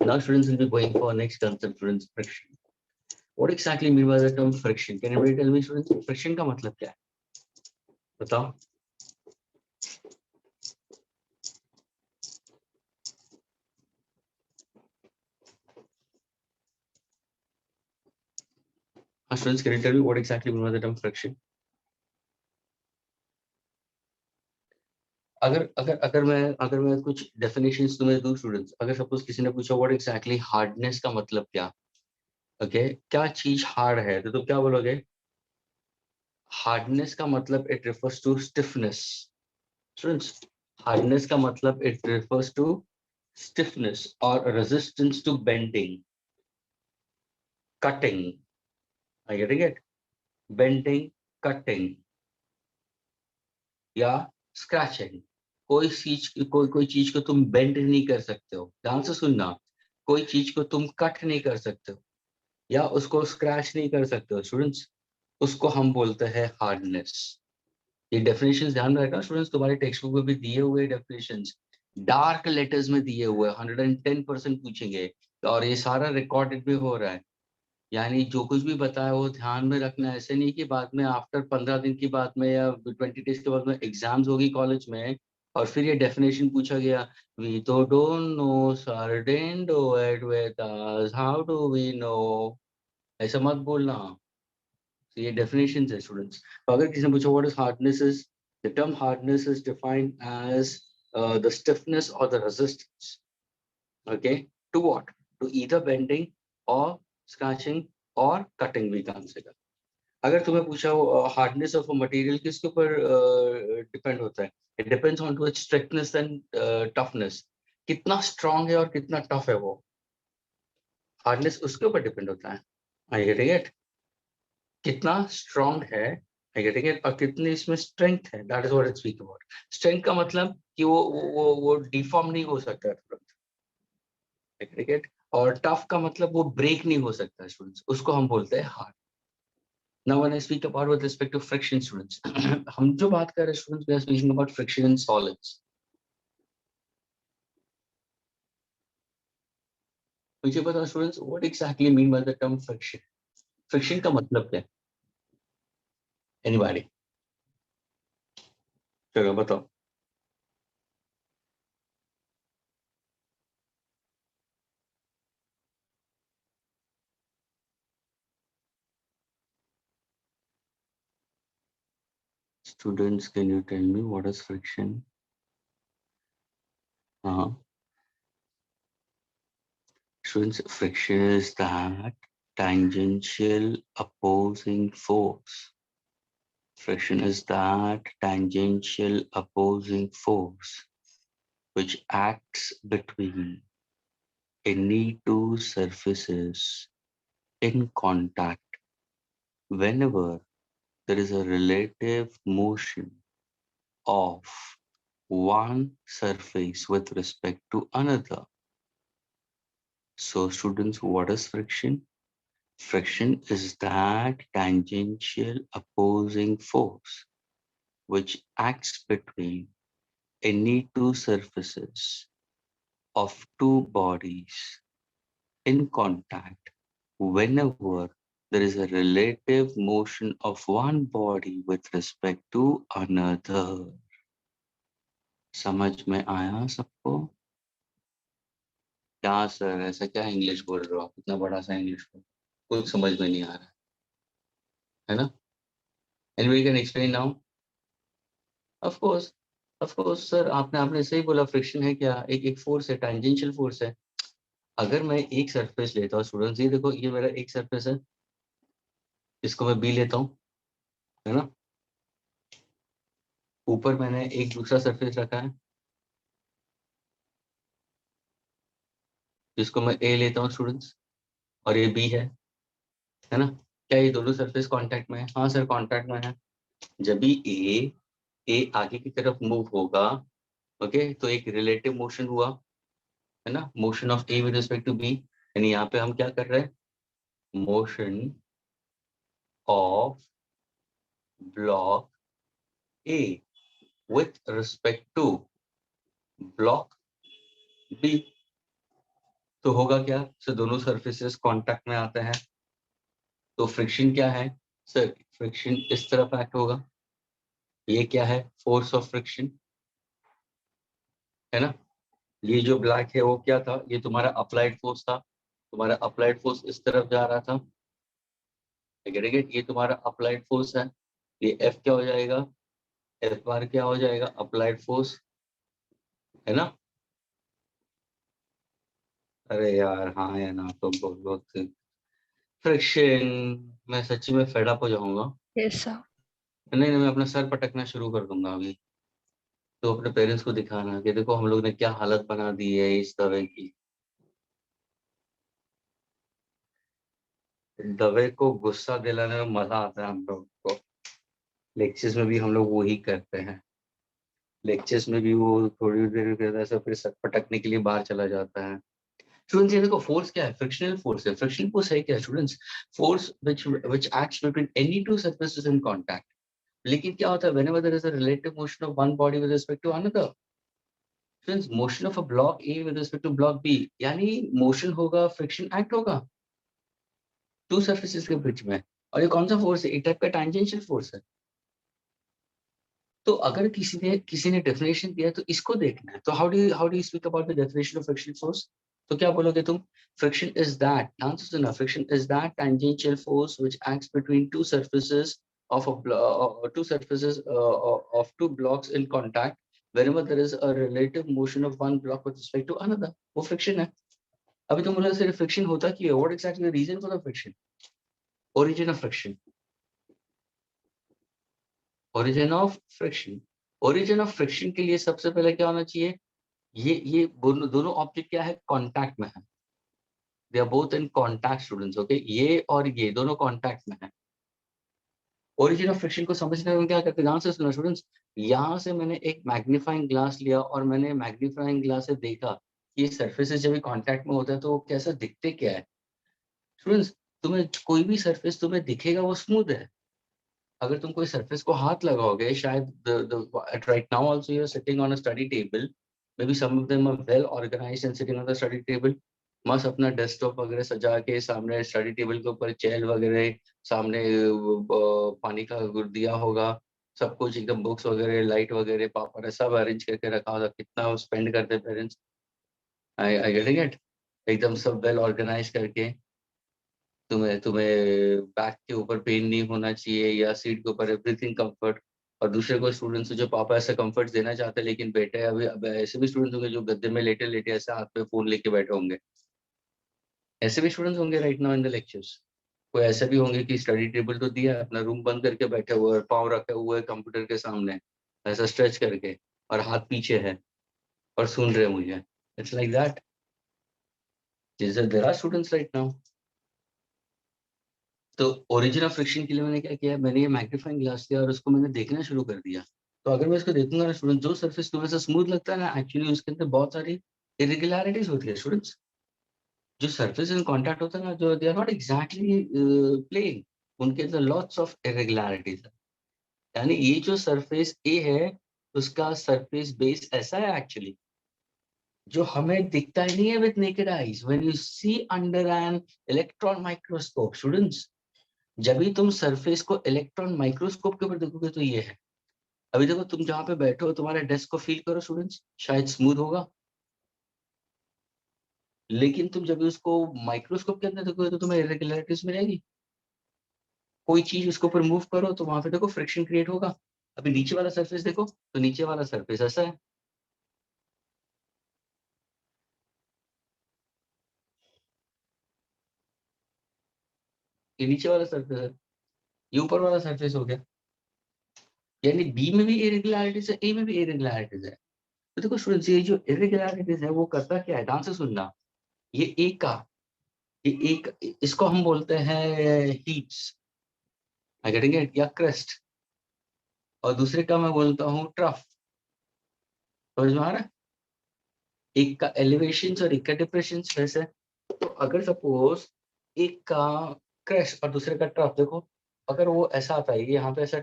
Now students will be going for next concept, students, friction. What exactly mean by the term friction? Can anybody tell me, students, friction का मतलब क्या है? बताओ. Students, can you tell me what exactly mean by the term friction? अगर मैं कुछ definitions तुम्हें दूं students, अगर suppose किसी ने पूछा what exactly hardness का मतलब क्या? Okay, क्या चीज hard है? तो तुम क्या बोलोगे? Hardness का मतलब it refers to stiffness. Students, hardness का मतलब it refers to stiffness or resistance to bending, cutting. Are you getting it? Bending, cutting या scratching. कोई चीज को तुम बेंड नहीं कर सकते हो. ध्यान से सुनना, कोई चीज को तुम कट नहीं कर सकते हो या उसको स्क्रैच नहीं कर सकते हो स्टूडेंट्स, उसको हम बोलते हैं हार्डनेस. ये डेफिनेशंस ध्यान में रखना स्टूडेंट्स, तुम्हारे टेक्स्ट बुक में भी दिए हुए डेफिनेशंस डार्क लेटर्स में दिए हुए 110% पूछेंगे, और ये सारा रिकॉर्डेड भी हो रहा है. यानी जो कुछ भी बताया वो ध्यान में रखना. ऐसे नहीं कि बाद में आफ्टर 15 दिन की बाद में या 20 days के बाद में एग्जाम्स होगी कॉलेज में और फिर ये डेफिनेशन पूछा गया, वी तो don't know sir, didn't do it with us, how do we know. ऐसा मत बोलना. तो ये डेफिनेशंस है स्टूडेंट्स. तो अगर किसी ने पूछा what is hardness, is the term hardness is defined as the stiffness और the resistance, okay, to what? To either bending or scratching or cutting भी consider. अगर तुम्हें पूछा हार्डनेस ऑफ अ मटेरियल किसके ऊपर डिपेंड होता है? It depends on to its strictness and toughness. कितना स्ट्रांग है और कितना टफ है वो, हार्डनेस उसके ऊपर डिपेंड होता है. I getting it? कितना स्ट्रांग है, आई गेटिंग इट, और कितनी इसमें स्ट्रेंथ है. That is what it's speak about. Strength का मतलब कि वो डिफॉर्म नहीं हो सकता तुरंत. क्रिकेट. और टफ का मतलब वो ब्रेक नहीं हो सकता स्टूडेंट्स, उसको हम बोलते हैं hard. Now when I speak about with respect to friction students, हम जो बात कर रहे हैं students, we are speaking about friction in solids. मुझे बताओ students, what exactly mean by the term friction? फ्रिक्शन का मतलब क्या है? एनीबॉडी? चलो बताओ. Students, can you tell me what is friction? Students, friction is that tangential opposing force. Friction is that tangential opposing force which acts between any two surfaces in contact whenever there is a relative motion of one surface with respect to another. So students, what is friction? Friction is that tangential opposing force which acts between any two surfaces of two bodies in contact whenever there is a relative motion of one body with respect to another. समझ में आया सबको? क्या sir, ऐसा क्या English बोल रहे हो आप? इतना बड़ा सा इंग्लिश बोल, कुछ समझ में नहीं आ रहा है ना? Anybody can explain now? Of course, sir, आपने सही बोला. फ्रिक्शन है क्या? एक फोर्स है, टेंजेंशियल फोर्स है. अगर मैं एक सरफेस लेता हूँ स्टूडेंट्स, ये देखो, ये मेरा एक सरफेस है, इसको मैं बी लेता हूँ, है ना? ऊपर मैंने एक दूसरा सरफेस रखा है जिसको मैं ए लेता हूँ स्टूडेंट्स, और ये बी है ना? क्या ये दोनों सरफेस कांटेक्ट में है? हाँ सर, कांटेक्ट में है. जब भी ए आगे की तरफ मूव होगा, ओके, तो एक रिलेटिव मोशन हुआ, है ना? Motion of A with respect to B. यानी यहाँ पे हम क्या कर रहे हैं? मोशन of block A with respect to block B. तो होगा क्या सर, दोनों सरफेसेस कांटेक्ट में आते हैं तो फ्रिक्शन क्या है सर, फ्रिक्शन इस तरफ एक्ट होगा, ये क्या है फोर्स ऑफ फ्रिक्शन, है ना। ये जो ब्लैक है वो क्या था, ये तुम्हारा अप्लाइड फोर्स था, तुम्हारा अप्लाइड फोर्स इस तरफ जा रहा था, ये तुम्हारा अप्लाइड फोर्स है, ये एफ क्या हो जाएगा, एफ बार क्या हो जाएगा, अप्लाइड फोर्स, है ना। अरे यार हाँ या ना, तो बहुत फ्रिक्शन, मैं सच्ची में फेड अप हो जाऊंगा। Yes sir. नहीं नहीं, मैं अपना सर पटकना शुरू कर दूंगा अभी। तो अपने पेरेंट्स को दिखाना कि देखो हम लोग ने क्या हालत बना दी है इस दवे की। दवे को गुस्सा दिलाने में मजा आता है हम लोग को। लेक्चर्स में भी हम लोग वही करते हैं, लेक्चर्स में भी वो थोड़ी देर करता है ऐसा, फिर सर पटकने के लिए बाहर चला जाता है। स्टूडेंट्स ये देखो फोर्स क्या है, फ्रिक्शनल फोर्स है। फ्रिक्शनल फोर्स है क्या students, force which acts between any two surfaces in contact। लेकिन क्या होता है whenever there is a relative motion of one body with respect to another, friends motion of a block A with respect to block B, यानी motion होगा, friction act होगा two surfaces के बीच में। और ये कौन सा फोर्स है, एक टाइप का टैंजेंशियल फोर्स है। तो अगर किसी ने डेफिनेशन दिया है तो इसको देखना है। तो how do you speak about the definition of frictional force, तो क्या बोलोगे तुम, फ्रिक्शन इज दैट, ध्यान से सुना, friction is that tangential force which acts between two surfaces of two surfaces of two blocks in contact wherever there is a relative motion of one block with respect to another, वो friction है। अभी तुम बोला सिर्फ friction होता क्या है, what exactly the reason for the friction, origin of friction, origin of friction. Origin of friction के लिए सबसे पहले क्या होना चाहिए, ये दोनों ऑब्जेक्ट क्या है, कांटेक्ट में है, they are both in contact students, okay, ये और ये दोनों कांटेक्ट में है। ओरिजिन ऑफ फ्रिक्शन को समझने में क्या करते हैं, ध्यान से सुनो स्टूडेंट्स, यहाँ से मैंने एक मैग्नीफाइंग ग्लास लिया और मैंने मैग्नीफाइंग ग्लास से देखा कि ये सरफेसेस जब कांटेक्ट में होता है तो वो कैसा दिखते क्या है। स्टूडेंट्स तुम्हें कोई भी सरफेस तुम्हें दिखेगा वो स्मूथ है, अगर तुम कोई सरफेस को हाथ लगाओगे, शायद right now also you are sitting on a study table, may be some of them are well organised and sitting on the study table, मस्त अपना डेस्कटॉप वगैरह सजा के सामने स्टडी टेबल के ऊपर चेयर वगैरह, सामने पानी का दिया होगा, सब कुछ एकदम, बुक्स वगैरह, लाइट वगैरह, पापड़ सब अरेंज करके रखा होगा, कितना स्पेंड करते पेरेंट्स, आई गेटिंग इट, एकदम सब वेल ऑर्गेनाइज करके। तुम्हें तुम्हें बैक के ऊपर पेन नहीं होना चाहिए या सीट के ऊपर, एवरीथिंग कंफर्ट। और दूसरे को स्टूडेंट्स जो पापा ऐसा कंफर्ट देना चाहते हैं, लेकिन बेटे अभी अब ऐसे भी स्टूडेंट्स होंगे जो गद्दे में लेटे लेटे ऐसे हाथ पे फोन लेके बैठे होंगे, ऐसे भी स्टूडेंट्स होंगे right now in the lectures. कोई ऐसे भी होंगे कि स्टडी टेबल तो दिया है, अपना रूम बंद करके बैठे हुए और पाँव रखे हुए कंप्यूटर के सामने ऐसा स्ट्रेच करके, और हाथ पीछे है और सुन रहे हैं मुझे, it's like that, there are students right now. तो ओरिजिन ऑफ फ्रिक्शन के लिए मैंने क्या किया, मैंने ये मैग्नीफाइंग ग्लास लिया और उसको मैंने देखना शुरू कर दिया। तो अगर मैं इसको देखूंगा ना स्टूडेंट, जो सरफेस तुम्हें से स्मूथ लगता है ना, एक्चुअली उसके अंदर बहुत सारी इरेगुलरिटीज होती है स्टूडेंट्स। जो सरफेस इन कांटेक्ट होता है ना, जो they are not exactly plane, उनके अंदर लॉट्स ऑफ इरेगुलरिटीज है। यानी ये जो सरफेस ए है उसका सरफेस बेस ऐसा है एक्चुअली, जो हमें दिखता ही नहीं है with naked eyes, when you see under an electron microscope students, जब भी तुम सरफेस को इलेक्ट्रॉन माइक्रोस्कोप के ऊपर देखोगे तो ये है। अभी देखो तुम जहां पे बैठे हो, तुम्हारे डेस्क को फील करो स्टूडेंट्स, शायद स्मूथ होगा, लेकिन तुम जब भी उसको माइक्रोस्कोप के अंदर देखोगे तो तुम्हें इरेगुलरिटीज मिलेगी। कोई चीज उसके ऊपर मूव करो तो वहां पे देखो फ्रिक्शन क्रिएट होगा। अभी नीचे वाला सरफेस देखो, तो नीचे वाला सरफेस ऐसा है, ये नीचे वाला सरफेस है, ये ऊपर वाला सरफेस हो गया। यानी बी में भी इरेगुलरिटीज है, ए में भी इरेगुलरिटीज है। तो देखो स्टूडेंट्स, ये जो इरेगुलरिटीज है वो करता क्या है, ध्यान से सुनना। ये एक का, ये एक, इसको हम बोलते हैं हीट्स, गेटिंग या क्रेस्ट, और दूसरे का मैं बोलता हूँ ट्रफ, समझ में आ रहा है। एक का एलिवेशन और एक का डिप्रेशन वैसे। तो अगर सपोज एक का क्रैश और दूसरे का ट्रफ, देखो अगर वो ऐसा आता है, ये यहाँ पे ऐसा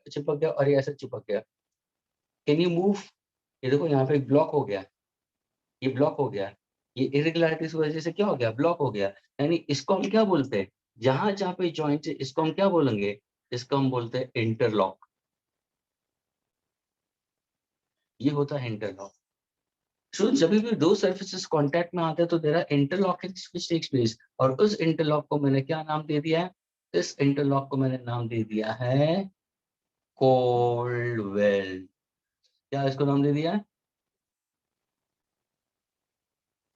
चिपक गया और ये ऐसा चिपक गया, कैन यू मूव, ये देखो यहाँ पे ब्लॉक हो गया, ये ब्लॉक हो गया, ये इरेगुलरिटीज की वजह से क्या हो गया, ब्लॉक हो गया। यानी इसको हम क्या बोलते हैं, जहां जहां पे जॉइंट है इसको हम क्या बोलेंगे, इसको हम बोलते हैं इंटरलॉक। ये होता है इंटरलॉक। सो जब भी दो सर्फेसेस कांटेक्ट में आते हैं तो there are interlocking which takes place, और उस इंटरलॉक को मैंने क्या नाम दे दिया है, इस इंटरलॉक को मैंने नाम दे दिया है कोल्ड वेल। क्या इसको नाम दे दिया है,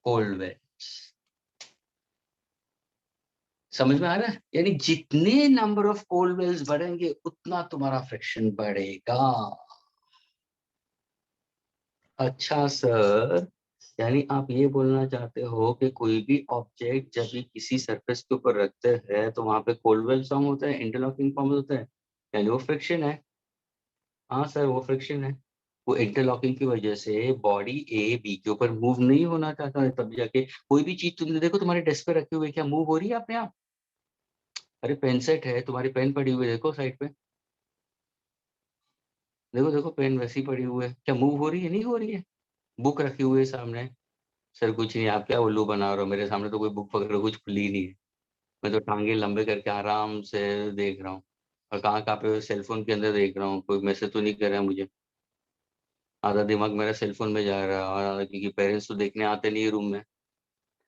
कोल्ड वेल। समझ में आ रहा है, यानी जितने नंबर ऑफ कोल्ड वेल्स बढ़ेंगे उतना तुम्हारा फ्रिक्शन बढ़ेगा। अच्छा सर, यानी आप ये बोलना चाहते हो कि कोई भी ऑब्जेक्ट जब भी किसी सरफेस के ऊपर रखते हैं तो वहां पे कोल्ड वेल फॉर्म होता है, इंटरलॉकिंग फॉर्म होता है, यानी वो फ्रिक्शन है। हाँ सर, वो फ्रिक्शन है। वो इंटरलॉकिंग की वजह से बॉडी ए बी के ऊपर मूव नहीं होना चाहता है, तब जाके कोई भी चीज तुमने देखो तुम्हारे डेस्क पे रखी हुई है, क्या मूव हो रही है अपने आप? अरे पेन सेट है, तुम्हारी पेन पड़ी हुई है, देखो साइड पे, देखो देखो पेन वैसी पड़ी हुई है, क्या मूव हो रही है, नहीं हो रही है? बुक रखी हुई है सामने, सर कुछ नहीं, आप क्या उल्लू बना रहे हो, मेरे सामने तो कोई बुक वगैरह कुछ खुली नहीं है, मैं तो टांगे लंबे करके आराम से देख रहा हूँ, और कहाँ कहाँ पे सेलफोन के अंदर देख रहा हूँ, कोई मैसेज तो नहीं कर रहा है मुझे। आधा दिमाग मेरा सेलफोन में जा रहा है, और क्योंकि पेरेंट्स तो देखने आते नहीं है रूम में,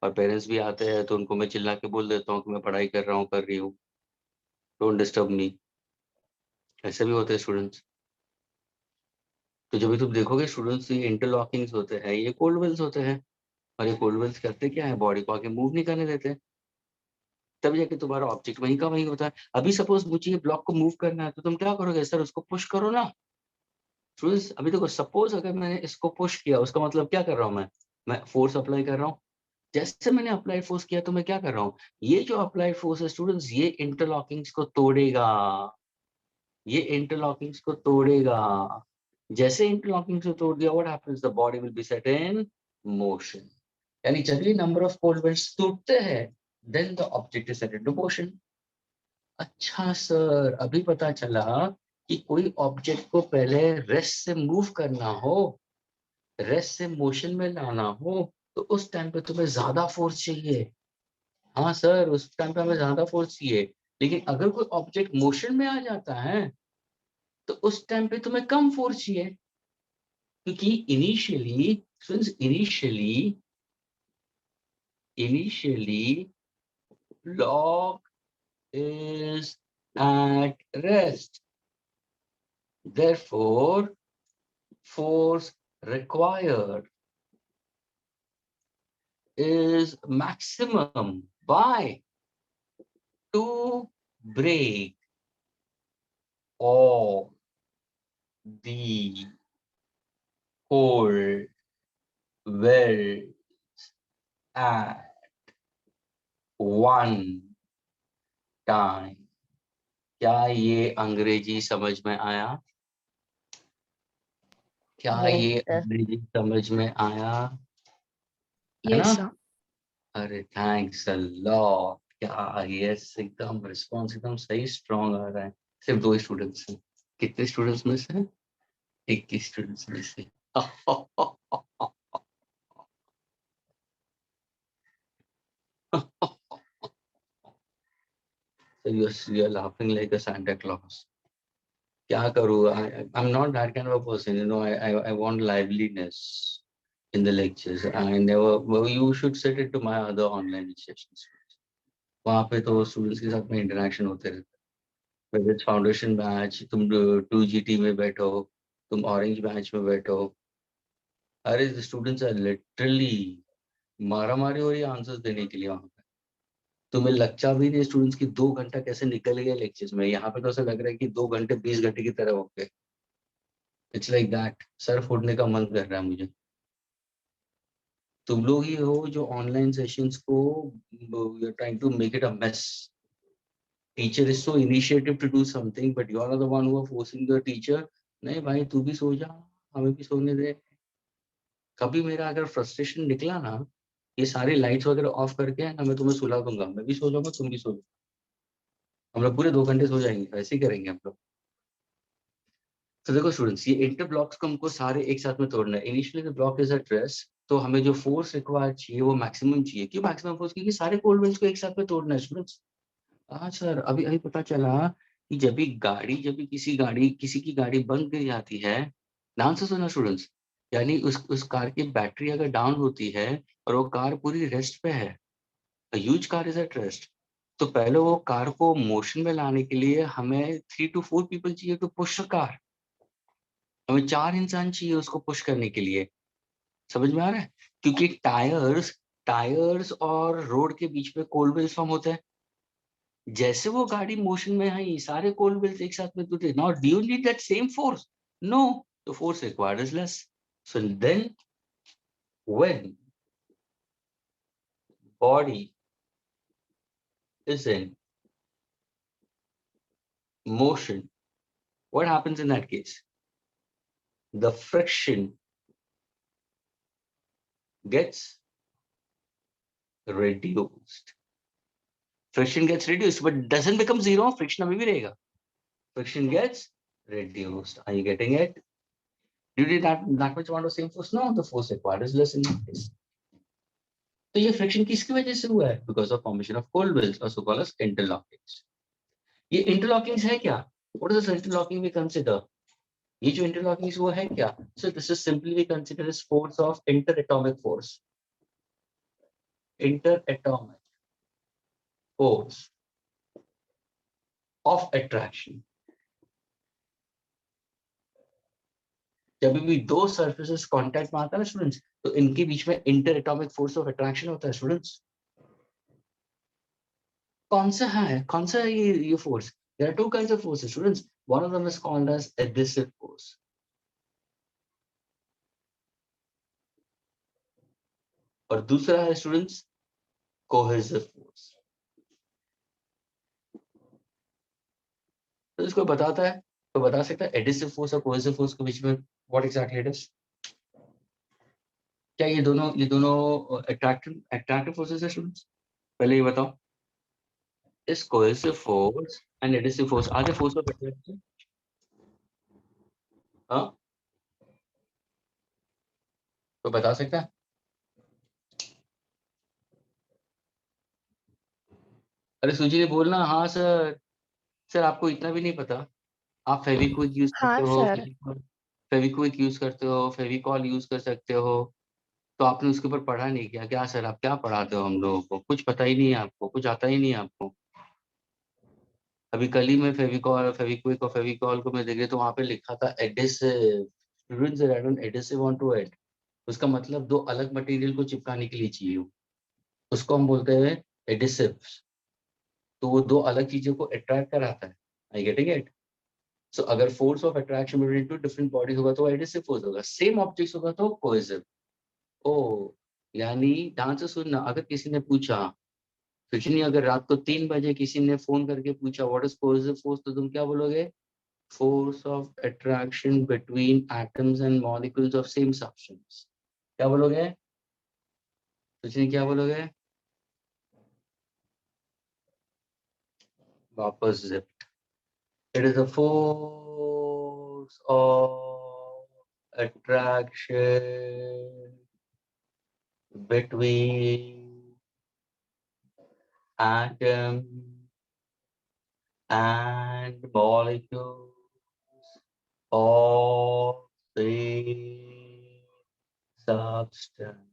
और पेरेंट्स भी आते हैं तो उनको मैं चिल्ला के बोल देता हूँ कि मैं पढ़ाई कर रहा हूँ, कर रही हूँ, डोंट डिस्टर्ब मी। ऐसे भी होते हैं स्टूडेंट्स। तो जब भी तुम देखोगे स्टूडेंट्स, ये इंटरलॉकिंग्स होते हैं, ये कोल्ड वेल्स होते हैं, और ये कोल्ड वेल्स करते क्या है, बॉडी को आगे मूव नहीं करने देते, तब जाके तुम्हारा ऑब्जेक्ट वहीं का वहीं होता है। अभी सपोज मुझे ये ब्लॉक को मूव करना है तो तुम क्या करोगे, सर उसको पुश करो ना। स्टूडेंट्स अभी देखो, सपोज अगर मैंने इसको पुश किया, उसका मतलब क्या कर रहा हूँ मैं फोर्स अप्लाई कर रहा हूँ। जैसे मैंने अप्लाई फोर्स किया तो मैं क्या कर रहा हूँ, ये जो अप्लाई फोर्स है स्टूडेंट्स, ये इंटरलॉकिंग्स को तोड़ेगा, ये इंटरलॉकिंग्स को तोड़ेगा। जैसे इंटरलॉकिंग्स को तोड़ दिया, what happens, the body will be set in motion. यानी जब ये नंबर ऑफ कोल्ड वेल्स टूटते हैं, then the object is set into motion. अच्छा सर, अभी पता चला कि कोई ऑब्जेक्ट को पहले रेस्ट से मूव करना हो, रेस्ट से मोशन में लाना हो, तो उस टाइम पे तुम्हें ज्यादा फोर्स चाहिए। हाँ सर, उस टाइम पे हमें ज्यादा फोर्स चाहिए, लेकिन अगर कोई ऑब्जेक्ट मोशन में आ जाता है तो उस टाइम पे तुम्हें कम फोर्स चाहिए, क्योंकि initially block is at rest. Therefore, force required is maximum by to break all the cold wells at one time. क्या ये अंग्रेजी समझ में आया? क्या Yes, ये sir. अंग्रेजी समझ में आया? है Yes, ना? sir. अरे थैंक्स अ लॉट। क्या यस, एकदम रिस्पॉन्स एकदम सही स्ट्रॉन्ग आ रहा है। सिर्फ 2 स्टूडेंट्स हैं। कितने स्टूडेंट्स में से? 21 स्टूडेंट्स में से। So you're laughing like a Santa Claus. क्या करूँ? I'm not that kind of a person, you know. I want liveliness in the lectures. I never. Well, you should set it to my other online sessions. वहाँ पे तो students के साथ में interaction होते रहते हैं। whether it's फाउंडेशन बैच, तुम 2GT में बैठो, तुम ऑरेंज बैच में बैठो, अरे स्टूडेंट्स आर लिटरली मारा मारी हो रही है आंसर्स देने के लिए वहाँ पे। तुम्हें लगता भी नहीं स्टूडेंट्स की 2 घंटा कैसे निकल गया लेक्चर्स में, यहाँ पे तो ऐसा लग रहा है कि 2 घंटे 20 घंटे की तरह हो गए। इट्स लाइक दैट, सर फोड़ने का मन कर रहा है मुझे। तुम लोग ही हो जो ऑनलाइन सेशंस को you are trying to make it a mess. Teacher is so initiative to do something, but you are the one who are forcing the teacher, नहीं भाई तू भी सो जा, हमें भी सोने दे। कभी मेरा अगर फ्रस्ट्रेशन निकला ना, ये सारी लाइट्स वगैरह ऑफ करके ना मैं तुम्हें सुला दूंगा, मैं भी सो जाऊंगा, तुम भी सो जाओ, हम लोग पूरे 2 घंटे सो जाएंगे, ऐसे ही करेंगे हम लोग। तो देखो स्टूडेंट्स, ये इंटर ब्लॉक्स को हमको सारे एक साथ में तोड़ना है। Initially the block is at rest, तो हमें जो फोर्स रिक्वायर्ड चाहिए वो मैक्सिमम चाहिए। क्यों मैक्सिमम फोर्स? क्योंकि सारे कोल्ड विंड्स को एक साथ में तोड़ना है स्टूडेंट्स। हाँ सर, अभी अभी पता चला कि जब भी किसी की गाड़ी बंद गिर जाती है, ध्यान से सुना स्टूडेंट्स, यानी उस कार की बैटरी अगर डाउन होती है और वो कार पूरी रेस्ट पे है, huge car is at rest, तो पहले वो कार को मोशन में लाने के लिए हमें 3 to 4 पीपल चाहिए टू पुश द कार। हमें 4 इंसान चाहिए उसको पुश करने के लिए। समझ में आ रहा है? क्योंकि टायर्स और रोड के बीच में कोल्ड व्हील्स फॉर्म होते हैं। जैसे वो गाड़ी मोशन में है, सारे कोल्ड व्हील्स एक साथ में टूटे। Now do you need that same force? No, the force required is less. So then when body is in motion, what happens in that case? The friction gets reduced. Friction gets reduced, but doesn't become zero. Friction abhi bhi rahega. Friction gets reduced. Are you getting it? Do you need that much amount of same force? No, the force required is less in that case. तो ये friction किसकी वजह से हुआ है? Because of formation of cold welds और so called as interlockings. ये interlockings है क्या? What is this interlocking we consider? ये जो इंटरलॉकिंग्स वो है क्या? So this is simply we consider as force of interatomic force. Interatomic force of attraction. जब भी दो सरफेसेस कांटेक्ट में आता है ना स्टूडेंट्स, तो इनके बीच में inter atomic force of attraction होता है स्टूडेंट्स। कौन सा है ये force? There are two kinds of forces, students. One of them is called as adhesive force. और दूसरा है स्टूडेंट्स cohesive force. तो इसको बताता है, तो बता सकता है adhesive force और cohesive force के बीच में what exactly it is? क्या ये दोनों attractive forces है स्टूडेंट्स? पहले ये बताओ, is cohesive force and adhesive force are the force of attraction? हाँ, तो बता सकता है? अरे सुजी ने बोलना हाँ सर। सर आपको इतना भी नहीं पता? आप फेविक्विक यूज करते हाँ हो, सर। फेविक्विक यूज करते हो, फेविकॉल यूज कर सकते हो, तो आपने उसके ऊपर पढ़ा नहीं क्या? क्या सर आप क्या पढ़ाते हो हम लोगों को? कुछ पता ही नहीं है आपको, कुछ आता ही नहीं है आपको। अभी कल ही मैं फेविक्विक और फेविकॉल को मैं देख रही तो वहां पे लिखा था adhesive. Students I don't adhesive want to add. उसका मतलब दो अलग मटेरियल को चिपकाने के लिए चाहिए, उसको हम बोलते हैं एडिसिव। तो वो दो अलग चीजों को अट्रैक्ट कराता है। I getting it? सो अगर force of attraction between two different bodies होगा तो एडिसिव फोर्स होगा, सेम ऑब्जेक्ट्स होगा तो कोहेसिव। ओ, यानी ध्यान से सुनना, अगर किसी ने पूछा फिक्शनी, अगर रात को 3 बजे किसी ने फोन करके पूछा व्हाट इज कोहेसिव फोर्स, तो तुम क्या बोलोगे? Force of attraction between atoms and molecules of same substance. क्या बोलोगे? फिक्शनी क्या बोलोगे? वापस zip. It is a force of attraction between atom and molecules of the substance.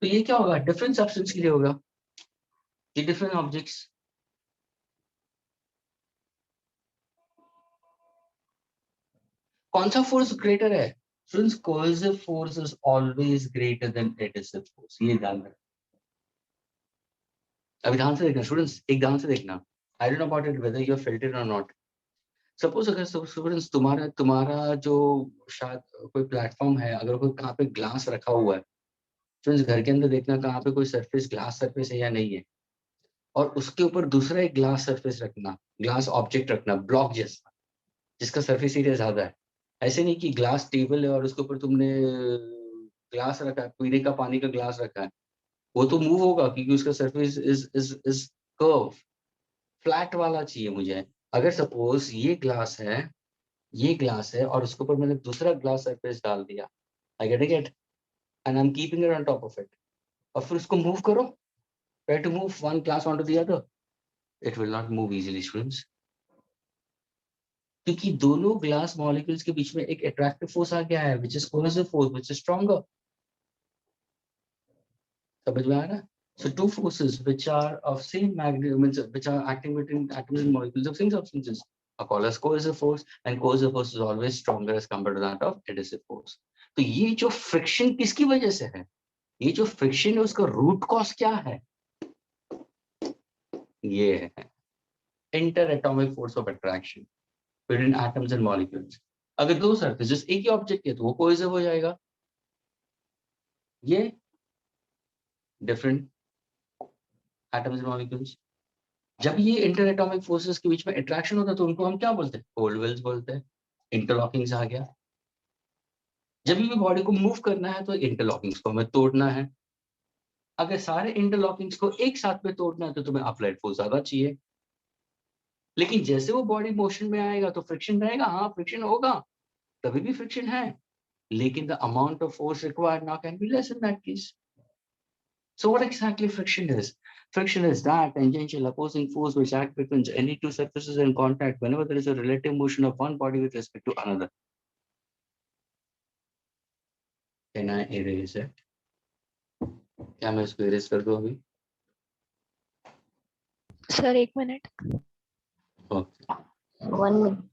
तो ये क्या होगा? डिफरेंट सब्सटेंस के लिए होगा, ये डिफरेंट ऑब्जेक्ट्स। कौन सा फोर्स ग्रेटर है? Since coercive force is always greater than adhesive force, ये ध्यान रखना। अभी ध्यान से देखना स्टूडेंट्स, एक ध्यान से देखना। I don't know about it whether you have felt it or not. Suppose अगर स्टूडेंट्स तुम्हारा जो शायद कोई प्लेटफॉर्म है, अगर कोई कहाँ पे ग्लास रखा हुआ है, स्टूडेंट्स घर के अंदर देखना कहाँ पे कोई सरफेस, ग्लास सरफेस है या नहीं है, और उसके ऊपर दूसरा एक ग्लास सरफेस रखना, ग्लास ऑब्जेक्ट रखना, ब्लॉक जैसा, जिसका सरफेस एरिया ज्यादा है। ऐसे नहीं कि ग्लास टेबल है और उसके ऊपर तुमने ग्लास रखा है, पीने का पानी का ग्लास रखा है, वो तो मूव होगा क्योंकि उसका सरफेस इज कर्व। फ्लैट वाला चाहिए मुझे, अगर सपोज ये ग्लास है और उसके ऊपर मैंने दूसरा ग्लास सरफेस डाल दिया, I get it, and I am keeping it on top of it, और फिर उसको मूव करो, try to move one glass on to the other, it will not move easily students, क्योंकि दोनों ग्लास मॉलिक्यूल्स के बीच में एक अट्रैक्टिव फोर्स आ गया है, which is cohesive force, which is stronger. समझ में आ रहा है? So two forces which are of same magnitude, which are acting between atoms and molecules of same substances, are called as cohesive force, and cohesive force is always stronger as compared to that of adhesive force. तो ये जो friction किसकी वजह से है? ये जो friction है उसका रूट कॉज क्या है? ये है inter atomic force of attraction between atoms and molecules. अगर दो सरफेसेस एक ही ऑब्जेक्ट के तो वो कोहेसिव हो जाएगा, ये डिफरेंट एटम्स एंड मॉलिक्यूल्स। जब ये इंटर एटॉमिक फोर्सेस के बीच में अट्रैक्शन होता है तो उनको हम क्या बोलते हैं? कोल्ड बोलते हैं। इंटरलॉकिंग्स आ गया। जब भी बॉडी को मूव करना है तो इंटरलॉकिंग्स को हमें तोड़ना है। अगर सारे इंटरलॉकिंग्स को एक साथ में तोड़ना है तो तुम्हें अप्लाइड फोर्स ज्यादा चाहिए, लेकिन जैसे वो बॉडी मोशन में आएगा तो फ्रिक्शन रहेगा। हाँ फ्रिक्शन होगा, तभी भी फ्रिक्शन है, लेकिन the amount of force required now can be less in that case. So what exactly friction is? Friction is that tangential opposing force which act between any two surfaces in contact whenever there is a relative motion of one body with respect to another. Can I erase it? क्या मैं इसको erase कर दूं अभी? Sir 1 minute. Okay. 1 minute.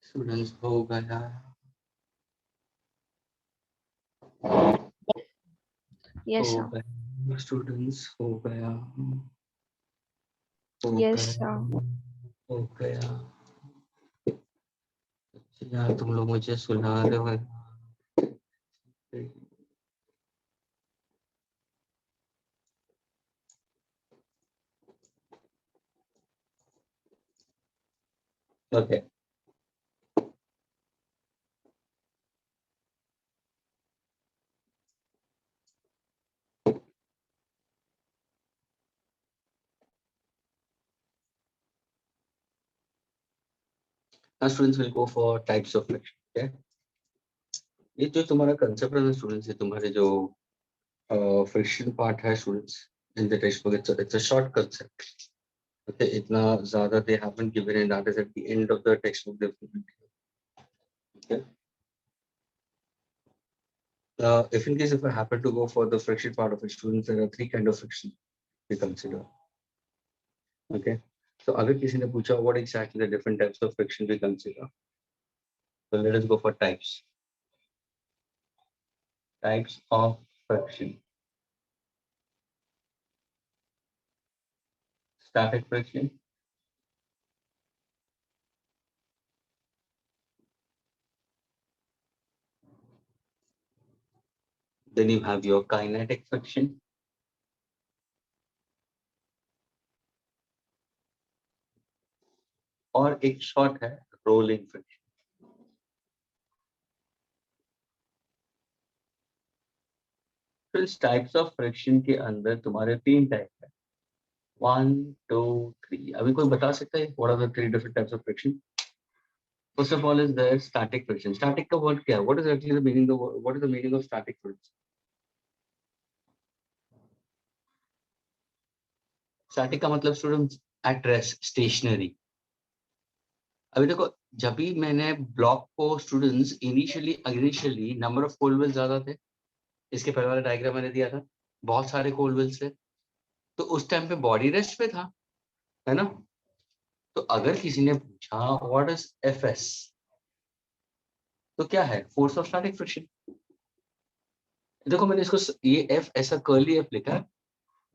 Students हो गया। Yes हो sir. गया स्टूडेंट्स, हो गया। हो यस गया। सर। हो गया। यार तुम लोग मुझे सुना रहे हो। Now students will go for types of friction. Okay. ये जो तुम्हारा concept है students, ये तुम्हारे जो friction part है students in the textbook, it's a short concept. Okay, इतना ज़्यादा they haven't given it. That is at the end of the textbook they've given. Okay. If in case if I happen to go for the friction part of it, students, there are 3 kind of friction we consider. Okay. So अगर किसी ने पूछा what exactly the different types of friction we consider, so let us go for types. Types of friction. Static friction. Then you have your kinetic friction. और एक short है rolling friction. तो इस types of friction के अंदर तुम्हारे 3 type है. 1, 2, 3. अभी कोई बता सकता है what are the 3 different types of friction? First of all is there static friction. Static का word क्या है? What is actually the meaning of what is the meaning of static friction? Static का मतलब students at rest, stationary. अभी देखो जब भी मैंने ब्लॉक को students initially number of cold welds ज्यादा थे, इसके पहले वाला डायग्राम मैंने दिया था, बहुत सारे कोल्ड वेल्स थे, तो उस टाइम पे बॉडी रेस्ट पे था, है ना? तो अगर किसी ने पूछा व्हाट इज एफएस, तो क्या है? Force of static friction. देखो मैंने इसको ये एफ ऐसा कर्ली एफ लिखा है.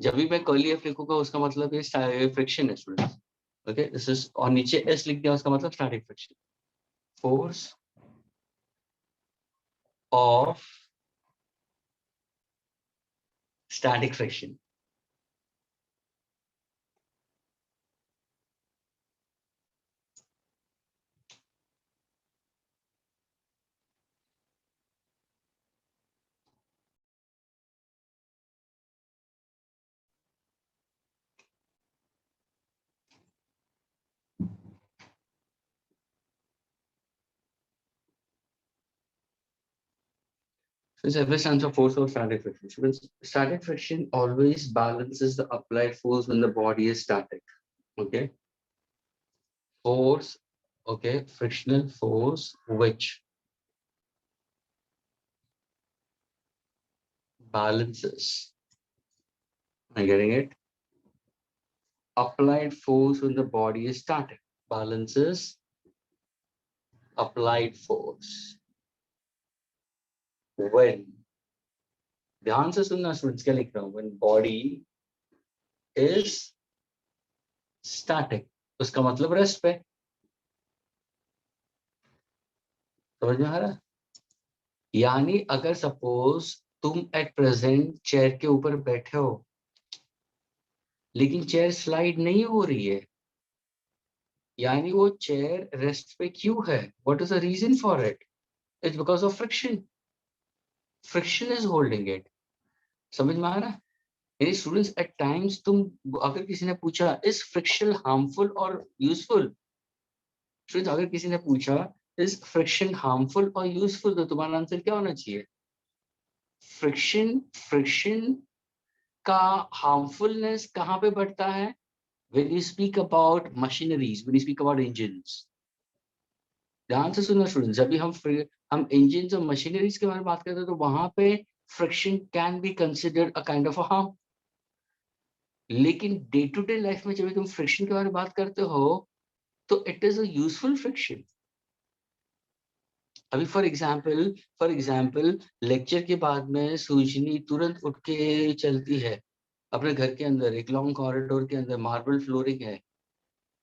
जब भी मैं कर्ली एफ लिखूंगा उसका मतलब ये फ्रिक्शन है स्टूडेंट्स. ओके, दिस इज, और नीचे एस लिख दिया उसका मतलब static friction. Force of static friction. So FS stands for force of static friction. So static friction always balances the applied force when the body is static. Okay. Force, okay, frictional force which balances. Am I getting it? Applied force when the body is static. Balances applied force. When, ध्यान से सुनना students, क्या लिख रहा हूं? When body is static, उसका मतलब rest पे. समझ में आ रहा है? यानी अगर सपोज तुम एट प्रेजेंट चेयर के ऊपर बैठे हो लेकिन चेयर स्लाइड नहीं हो रही है, यानी वो चेयर रेस्ट पे क्यों है? What is the reason for it? It's because of friction. Friction is holding it. समझ में आ रहा है? यानी स्टूडेंट्स एट टाइम्स तुम, अगर किसी ने पूछा इज फ्रिक्शन हार्मफुल और यूजफुल, स्टूडेंट्स अगर किसी ने पूछा इज फ्रिक्शन हार्मफुल और यूजफुल, तो तुम्हारा आंसर क्या होना चाहिए? फ्रिक्शन का हार्मफुलनेस कहाँ पे बढ़ता है? When you speak about machineries, when you speak about engines. ध्यान से सुनना स्टूडेंट्स, जब भी हम इंजन्स और मशीनरीज के बारे में बात करते हैं तो वहां पे friction can be considered a kind of a harm. लेकिन डे टू डे लाइफ में जब भी तुम फ्रिक्शन के बारे में बात करते हो तो it is a useful friction. अभी फॉर एग्जाम्पल लेक्चर के बाद में सूजनी तुरंत उठ के चलती है अपने घर के अंदर, एक लॉन्ग कॉरिडोर के अंदर मार्बल फ्लोरिंग है,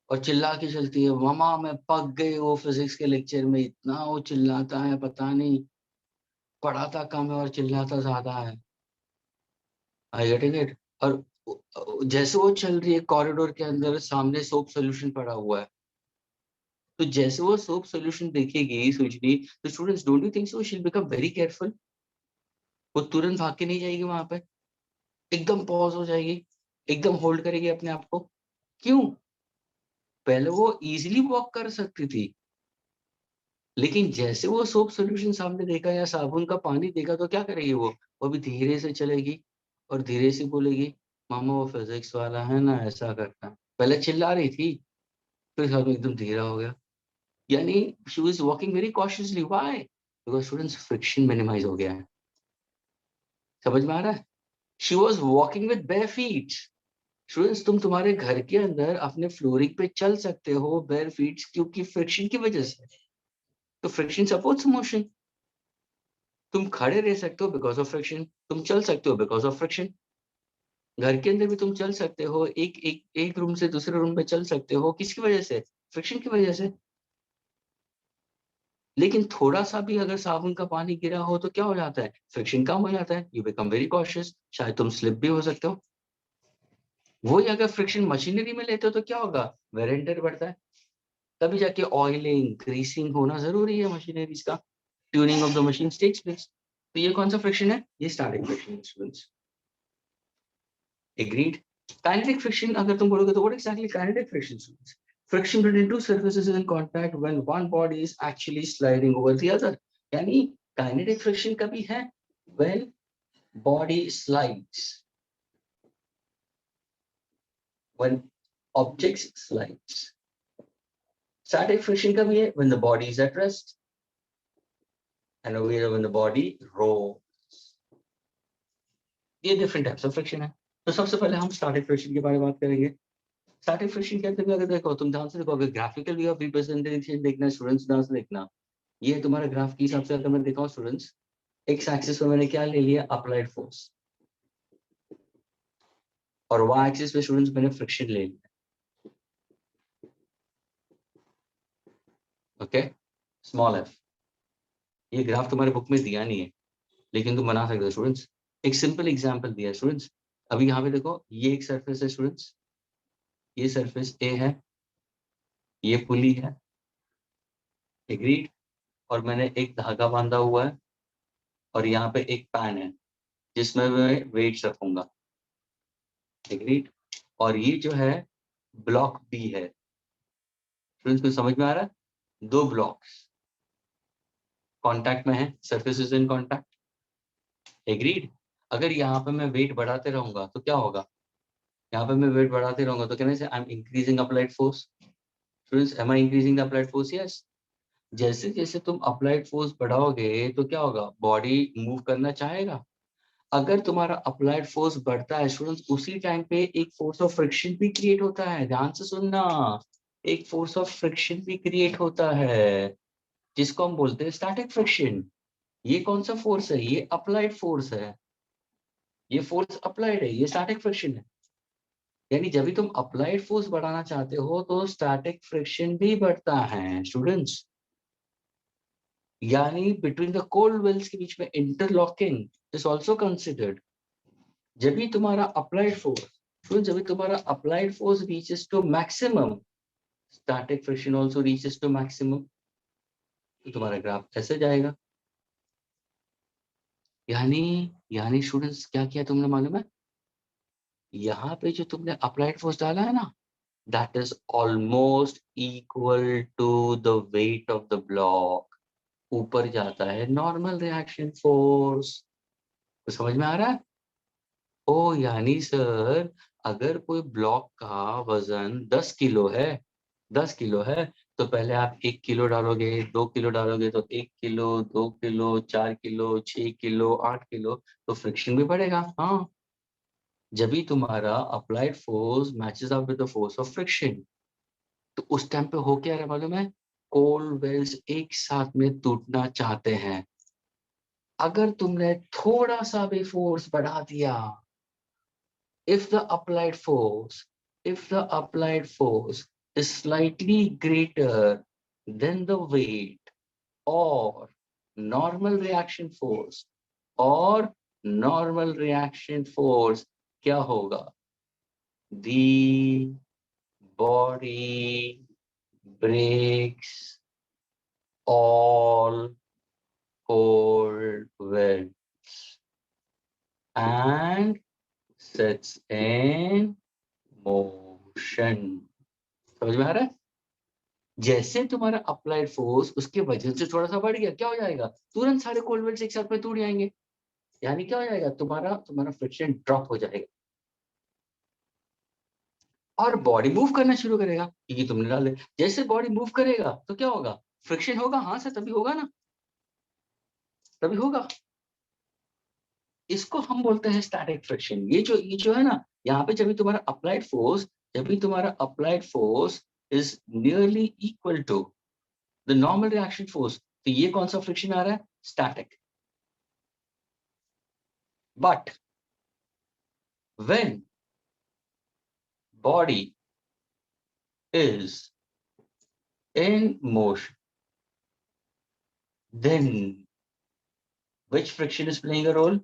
और चिल्ला के चलती है, मामा मैं पक गई, वो फिजिक्स के लेक्चर में इतना वो चिल्लाता है, पता नहीं पढ़ाता कम है और चिल्लाता ज्यादा है. I getting it? और जैसे वो चल रही है कॉरिडोर के अंदर, सामने सोप सोल्यूशन पड़ा हुआ है, तो जैसे वो सोप सोल्यूशन देखेगी सूजनी, तो students don't you think so she will become very careful? वो तुरंत भाग के नहीं जाएगी वहां पे, एकदम पॉज हो जाएगी, एकदम होल्ड करेगी अपने आप को. क्यों? पहले वो इजीली वॉक कर सकती थी, लेकिन जैसे वो सोप सॉल्यूशन सामने देखा या साबुन का पानी देखा तो क्या करेगी वो भी धीरे से चलेगी और धीरे से बोलेगी, मामा वो फिजिक्स वाला है ना, ऐसा करता है। पहले चिल्ला रही थी, फिर सब एकदम धीरा हो गया। यानी she was walking very cautiously. Why? Because students friction minimize हो गया है। समझ में आ रहा है? She was walking with bare feet. Students, तुम तुम्हारे घर के अंदर अपने फ्लोरिंग पे चल सकते हो बेयर फीट, क्योंकि फ्रिक्शन की वजह से। तो फ्रिक्शन सपोर्ट्स मोशन। तुम खड़े रह सकते हो बिकॉज ऑफ फ्रिक्शन, तुम चल सकते हो बिकॉज ऑफ फ्रिक्शन। घर के अंदर भी तुम चल सकते हो, एक रूम से दूसरे रूम पे चल सकते हो, किसकी वजह से? फ्रिक्शन की वजह से। लेकिन थोड़ा सा भी अगर साबुन का पानी गिरा हो तो क्या हो जाता है? फ्रिक्शन कम हो जाता है, यू बिकम वेरी कॉशियस, शायद तुम स्लिप भी हो सकते हो। वही अगर फ्रिक्शन मशीनरी में लेते हो तो क्या होगा? वेयर एंड टेयर बढ़ता है। तभी जाके ऑयलिंग ग्रीसिंग होना जरूरी है मशीनरीज का। Tuning of the machine takes place. तो ये कौन सा फ्रिक्शन है? ये स्टैटिक फ्रिक्शन है स्टूडेंट्स। एग्रीड? काइनेटिक फ्रिक्शन अगर तुम बोलोगे तो what exactly kinetic friction students? Friction between two surfaces is in contact when one body is actually sliding over the other. यानी kinetic friction कभी है when body slides, when objects slides. Static friction कभी है when the body is at rest, and over here when the body rolls. ये different types of friction है। तो सबसे पहले हम static friction के बारे में बात करेंगे। स्टैटिक फ्रिक्शन के अंदर अगर देखो, तुम ध्यान से देखो, अगर ग्राफिकल वे ऑफ रिप्रेजेंटेशन देखना स्टूडेंट्स, ध्यान से देखना। ये तुम्हारा ग्राफ के हिसाब से अगर मैं दिखाऊं स्टूडेंट्स, एक्स एक्सिस पे मैंने क्या ले लिया? Applied force. और वाई एक्सिस पे स्टूडेंट्स मैंने फ्रिक्शन ले लिया। Okay, small F. ये ग्राफ तुम्हारे बुक में दिया नहीं है, लेकिन तुम बना सकते हो स्टूडेंट्स। एक सिंपल एग्जांपल दिया है स्टूडेंट्स। अभी यहाँ पे देखो, ये एक सरफेस है स्टूडेंट्स, ये सरफेस ए है, ये पुली है। एग्रीड? और मैंने एक धागा बांधा हुआ है, और यहाँ पे एक पैन है जिसमें मैं वेट्स रखूंगा। एग्रीड? और ये जो है ब्लॉक बी है। स्टूडेंट्स को समझ में आ रहा है? दो ब्लॉक्स कांटेक्ट में है, surface is in contact. Agreed? अगर यहाँ पे मैं वेट बढ़ाते रहूंगा तो क्या होगा? यहाँ पे मैं वेट बढ़ाते रहूंगा तो कहने से I am increasing applied force. Students, am I increasing the applied force? Yes. जैसे जैसे तुम अप्लाइड फोर्स बढ़ाओगे तो क्या होगा? बॉडी मूव करना चाहेगा। अगर तुम्हारा अप्लाइड फोर्स बढ़ता है स्टूडेंट्स, उसी टाइम पे एक फोर्स ऑफ फ्रिक्शन भी क्रिएट होता है। ध्यान से सुनना, एक फोर्स ऑफ फ्रिक्शन भी क्रिएट होता है, जिसको हम बोलते हैं स्टैटिक फ्रिक्शन। ये कौन सा फोर्स है? ये अप्लाइड फोर्स है। ये फोर्स अप्लाइड है, ये स्टैटिक फ्रिक्शन है। यानी जब भी तुम अप्लाइड फोर्स बढ़ाना चाहते हो तो स्टैटिक फ्रिक्शन भी बढ़ता है स्टूडेंट्स। यानी बिटवीन द कोल्ड वेल्स के बीच में इंटरलॉकिंग इज आल्सो कंसिडर्ड। जब भी तुम्हारा अप्लाइड फोर्स, जब भी तुम्हारा applied force reaches to maximum, static friction also reaches to maximum. तो तुम्हारा ग्राफ ऐसे जाएगा। यानी यानी स्टूडेंट्स क्या किया तुमने मालूम है? यहाँ पे जो तुमने अप्लाइड फोर्स डाला है ना, that is almost equal to the weight of the block। ऊपर जाता है नॉर्मल रिएक्शन फोर्स। तो समझ में आ रहा है? ओ यानी सर, अगर कोई ब्लॉक का वजन 10 किलो है, 10 किलो है, तो पहले आप 1 किलो डालोगे, 2 किलो डालोगे, तो 1 kilo, 2 kilo, 4 kilo, 6 kilo, 8 kilo, तो फ्रिक्शन भी बढ़ेगा। हाँ, जब भी तुम्हारा applied force matches up with the force of friction, तो उस टाइम पे हो क्या रहा है मालूम है? कोल्ड वेल्स एक साथ में टूटना चाहते हैं। अगर तुमने थोड़ा सा भी फोर्स बढ़ा दिया, if the applied force if the applied force is slightly greater than the weight or normal reaction force or normal reaction force, क्या होगा? The body breaks all cold wells and sets in motion। समझ में आ रहा है? जैसे तुम्हारा applied force उसके वजन से थोड़ा सा बढ़ गया, क्या हो जाएगा, तुरंत सारे कोलवेल्स एक साथ में टूट जाएंगे, यानी क्या हो जाएगा, तुम्हारा तुम्हारा फ्रिक्शन ड्रॉप हो जाएगा और बॉडी मूव करना शुरू करेगा, क्योंकि तुमने डाले। जैसे बॉडी मूव करेगा तो क्या होगा, फ्रिक्शन होगा, हाँ सर तभी होगा ना, तभी होगा। इसको हम बोलते हैं स्टैटिक फ्रिक्शन। ये जो है ना, यहाँ पे जब भी तुम्हारा applied force is nearly equal to the normal reaction force, तो ये कौन सा फ्रिक्शन आ रहा है, static. But when body is in motion, then which friction is playing a role?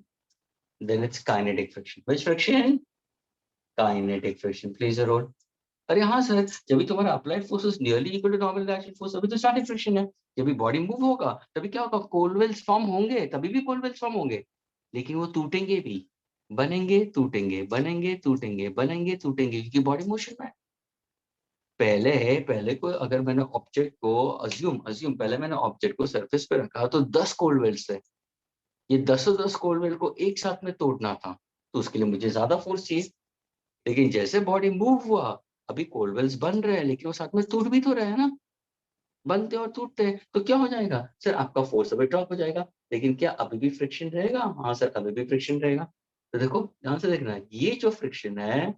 Then it's kinetic friction. Which friction? Kinetic friction plays a role. अरे हाँ sir, जब भी तुम्हारा applied force is nearly equal to normal reaction force, अभी तो static friction है। जब भी बॉडी मूव होगा तभी क्या होगा, कोलवेल्स फॉर्म होंगे, तभी भी कोलवेल्स फॉर्म होंगे, लेकिन वो टूटेंगे भी, बनेंगे टूटेंगे, बनेंगे टूटेंगे, बनेंगे टूटेंगे, क्योंकि बॉडी मोशन में है। पहले पहले को अगर मैंने ऑब्जेक्ट को अज्यूम पहले मैंने ऑब्जेक्ट को सरफेस पे रखा तो 10 कोल्ड वेल्स थे, ये 10 कोल्ड वेल को एक साथ में तोड़ना था, तो उसके लिए मुझे ज्यादा फोर्स चाहिए। लेकिन जैसे बॉडी मूव हुआ, अभी कोल्ड वेल्स बन रहे हैं, लेकिन वो साथ में टूट भी तो रहे हैं ना, बनते और टूटते हैं, तो क्या हो जाएगा सर, आपका फोर्स अभी ड्रॉप हो जाएगा, लेकिन क्या अभी भी फ्रिक्शन रहेगा, हाँ सर अभी भी फ्रिक्शन रहेगा। तो देखो ध्यान से देखना, ये जो फ्रिक्शन है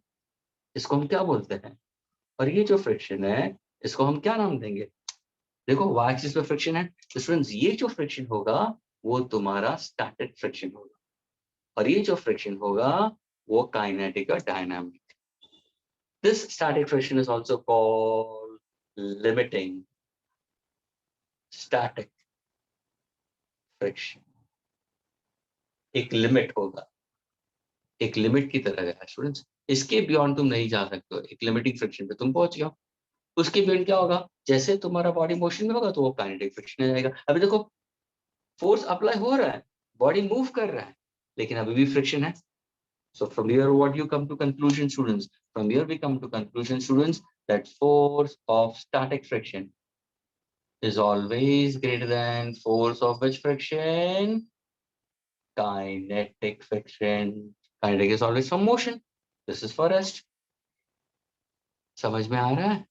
इसको हम क्या बोलते हैं, और ये जो फ्रिक्शन है इसको हम क्या नाम देंगे। देखो y एक्सिस पे फ्रिक्शन है, तो स्टूडेंट्स ये जो फ्रिक्शन होगा वो तुम्हारा स्टैटिक फ्रिक्शन होगा, और ये जो फ्रिक्शन होगा वो काइनेटिक और dynamic. This static friction is also called limiting static friction. एक लिमिट होगा, एक लिमिट की तरह है स्टूडेंट्स, इसके बियॉन्ड तुम नहीं जा सकते हो, एक लिमिटिंग फ्रिक्शन पे तुम पहुंच गए। उसके बियॉन्ड क्या होगा, जैसे तुम्हारा बॉडी मोशन में होगा तो वो काइनेटिक फ्रिक्शन आ जाएगा। अभी देखो फोर्स अप्लाई हो रहा है, बॉडी मूव कर रहा है, लेकिन अभी भी फ्रिक्शन है। So from here, what you come to conclusion, students? From here, we come to conclusion, students, that force of static friction is always greater than force of which friction? Kinetic friction. Kinetic is always from motion. This is for rest. समझ में आ रहा है?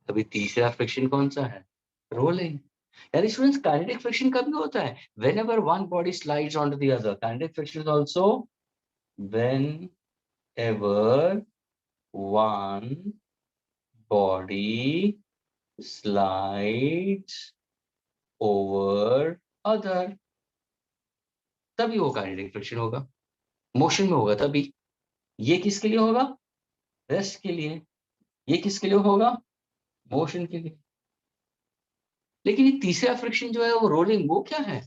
अभी तीसरा friction कौन सा है? रोलिंग। यानी स्टूडेंट्स काइनेटिक फ्रिक्शन कभी होता है whenever one body slides onto the other. Kinetic friction is also whenever one body slides over other, तभी वो काइनेटिक फ्रिक्शन होगा, मोशन में होगा तभी। ये किसके लिए होगा, रेस्ट के लिए। ये किसके लिए होगा, मोशन के लिए। लेकिन ये तीसरा फ्रिक्शन जो है वो रोलिंग, वो क्या है,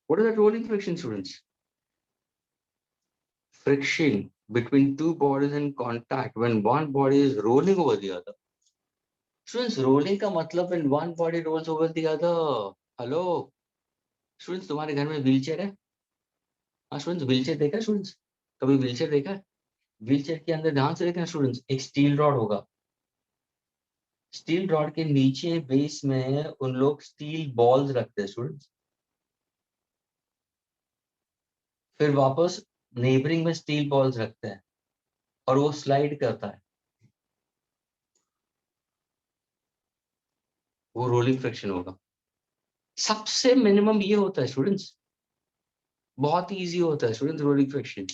what is that rolling friction students? Friction between two bodies in contact when one body is rolling over the other. Students, rolling का मतलब when one body rolls over the other. Hello students, तुम्हारे घर में wheelchair है? हाँ students, wheelchair देखा है students, कभी व्हीलचेयर देखा है? व्हीलचेयर के अंदर ध्यान से देखना स्टूडेंट्स, एक स्टील रॉड होगा, स्टील रॉड के नीचे बेस में उन लोग स्टील बॉल्स रखते हैं स्टूडेंट्स, फिर वापस नेबरिंग में स्टील बॉल्स रखते हैं और वो स्लाइड करता है, वो रोलिंग फ्रिक्शन होगा। सबसे मिनिमम ये होता है स्टूडेंट्स, बहुत ही इजी होता है स्टूडेंट्स रोलिंग फ्रिक्शन।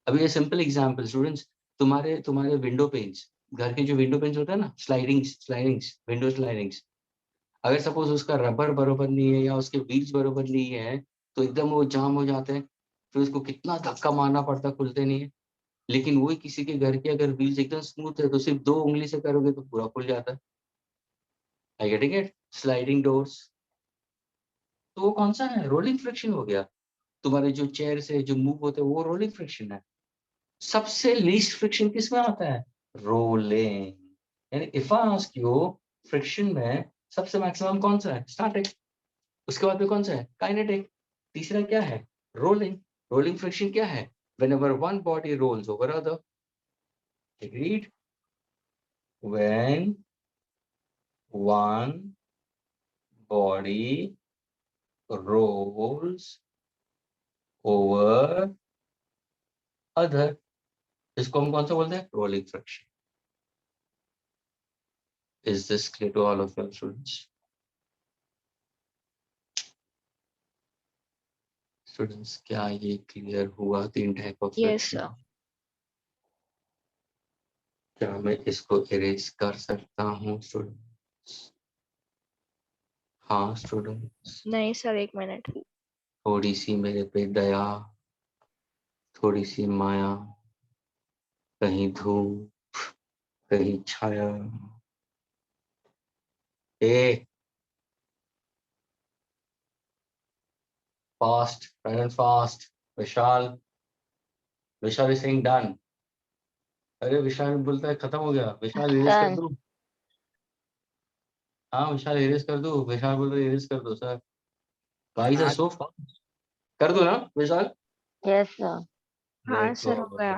अभी ये सिंपल एग्जांपल स्टूडेंट्स, तुम्हारे तुम्हारे विंडो पेन्स, घर के जो विंडो पेन्स होता है ना, स्लाइडिंग्स विंडो स्लाइडिंग्स, अगर सपोज उसका रबर बरोबर नहीं है या उसके व्हील्स बरोबर नहीं है तो एकदम वो जाम हो जाते हैं, फिर उसको कितना धक्का मारना पड़ता है, खुलते नहीं है। लेकिन वही किसी के घर के अगर व्हील्स एकदम स्मूथ है तो सिर्फ 2 उंगली से करोगे तो पूरा खुल जाता है। I getting it? Sliding doors, तो वो कौन सा है, रोलिंग फ्रिक्शन हो गया। तुम्हारे जो चेयर से जो मूव होते हैं वो रोलिंग फ्रिक्शन है। सबसे लीस्ट फ्रिक्शन किस में आता है, रोलिंग। यानी if I ask you, friction में सबसे मैक्सिमम कौन सा है, स्टैटिक, उसके बाद में कौन सा है, काइनेटिक, तीसरा क्या है, रोलिंग। रोलिंग फ्रिक्शन क्या है, whenever one body rolls over other. Agreed? When one body rolls over other. इसको हम कौन सा बोलते हैं? Rolling friction. Is this clear to all of your students? Students, क्या ये clear हुआ? 3 type of Yes, friction. sir. क्या मैं इसको erase कर सकता हूँ students? हाँ students, नहीं सर, 1 मिनट. थोड़ी सी मेरे पे दया, थोड़ी सी माया, कहीं धूप, कहीं छाया. ए fast, run and fast. Vishal is saying done. अरे विशाल बोलता है खत्म हो गया. विशाल erase कर दूं? हाँ विशाल erase कर दूं? विशाल बोल रहा है erase कर दो sir. Guys are so fast. कर दो ना विशाल? Yes, sir. हाँ सर, हो देखो, गया.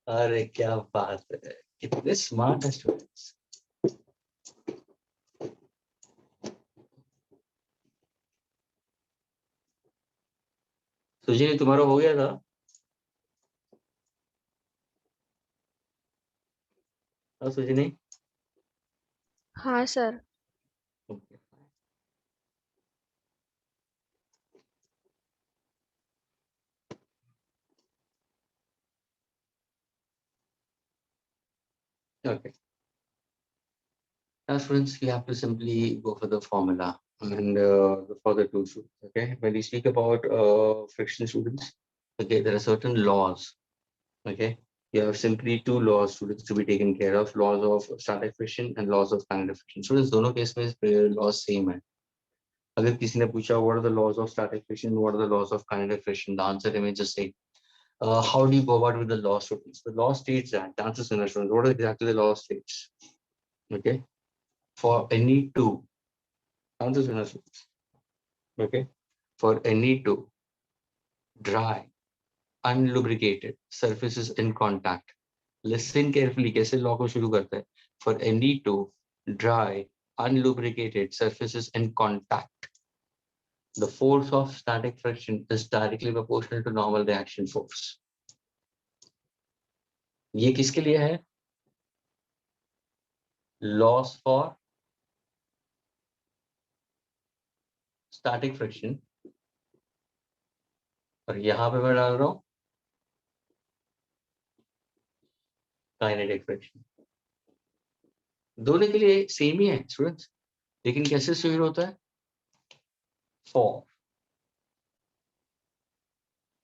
अरे क्या बात है, कितने स्मार्ट है स्टूडेंट्स. सुजी तुम्हारा हो गया था? हाँ सुजी नहीं. हाँ sir. Okay. Okay. Now, students, we have to simply go for the formula and for the two students. Okay, when we speak about friction, students, okay, there are certain laws. Okay, you have simply 2 laws, students, to be taken care of: laws of static friction and laws of kinetic friction. Students, दोनों case में laws same है. अगर किसी ने पूछा what are the laws of static friction, what are the laws of kinetic friction, the answer remains the same. How do you go about with the law, students? The law states that, the answer is students, what exactly the law states? Okay, for any two, answer is okay, for any two dry, unlubricated surfaces in contact. Listen carefully, कैसे law को शुरू करता है? For any two dry, unlubricated surfaces in contact, the force of static friction is directly proportional to normal reaction force. ये किसके लिए है? Laws for static friction. और यहाँ पे मैं डाल रहा हूँ kinetic friction. दोनों के लिए सेम ही है स्टूडेंट्स, लेकिन कैसे शुरू होता है? For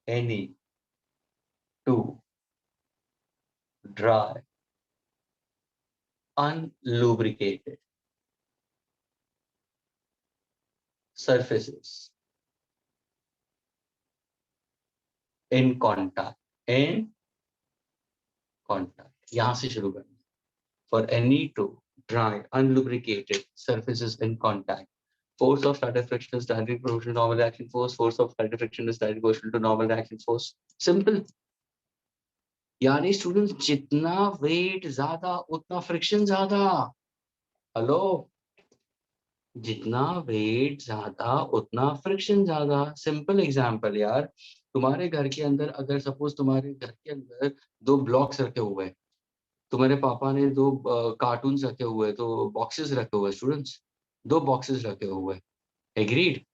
any two dry, unlubricated surfaces in contact. यहाँ से शुरू करना. For any two dry, unlubricated surfaces in contact, force of static friction is directly proportional to normal reaction force. Force of static friction is directly proportional to normal reaction force. Simple. यानी students जितना wait ज्यादा उतना friction ज्यादा. Hello, जितना wait ज्यादा उतना friction ज्यादा. Simple example यार, तुम्हारे घर के अंदर अगर सपोज तुम्हारे घर के अंदर 2 ब्लॉक्स रखे हुए हैं, तुम्हारे पापा ने 2 कार्टून्स रखे हुए, तो बॉक्सेस रखे हुए. स्टूडेंट्स 2 बॉक्सेस रखे हुए, एग्रीड.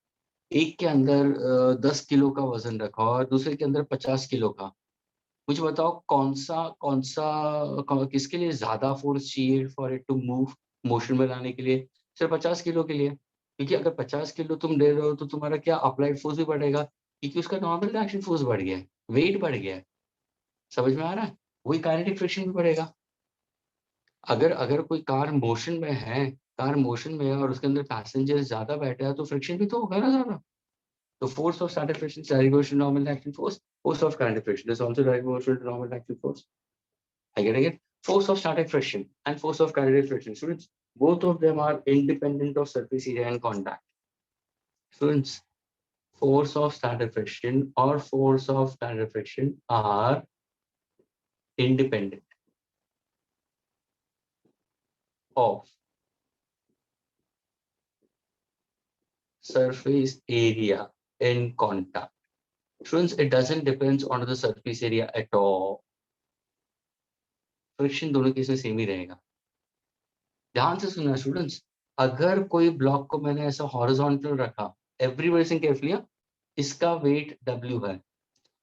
एक के अंदर 10 किलो का वजन रखा और दूसरे के अंदर 50 किलो का. मुझे बताओ किसके लिए ज्यादा फोर्स चाहिए for it to move, motion में लाने के लिए? सिर्फ 50 किलो के लिए. क्योंकि अगर 50 किलो तुम ले रहे हो तो तुम्हारा क्या अप्लाइड फोर्स भी बढ़ेगा, क्योंकि उसका नॉर्मल रिएक्शन फोर्स बढ़ गया है, वेट बढ़ गया है. समझ में आ रहा है? वही काइनेटिक फ्रिक्शन भी बढ़ेगा. अगर कोई कार मोशन में है, और उसके अंदर पैसेंजर ज्यादा बैठे हैं, तो फ्रिक्शन भी तो होगा ना ज्यादा. The force of static friction is directly proportional to normal reaction force. Force of kinetic friction is also directly proportional to normal reaction force. I get it? Force of static friction and force of kinetic friction. Students, both of them are independent of surface area and contact. Students, force of static friction or force of kinetic friction are independent of surface area in contact. Students, it doesn't depend on the surface area at all. Friction दोनों case में same ही रहेगा. ध्यान से सुनना students, अगर कोई block को मैंने ऐसा हॉरिजॉन्टल रखा, एवरीबॉडी लिसन केयरफुली, इसका वेट W है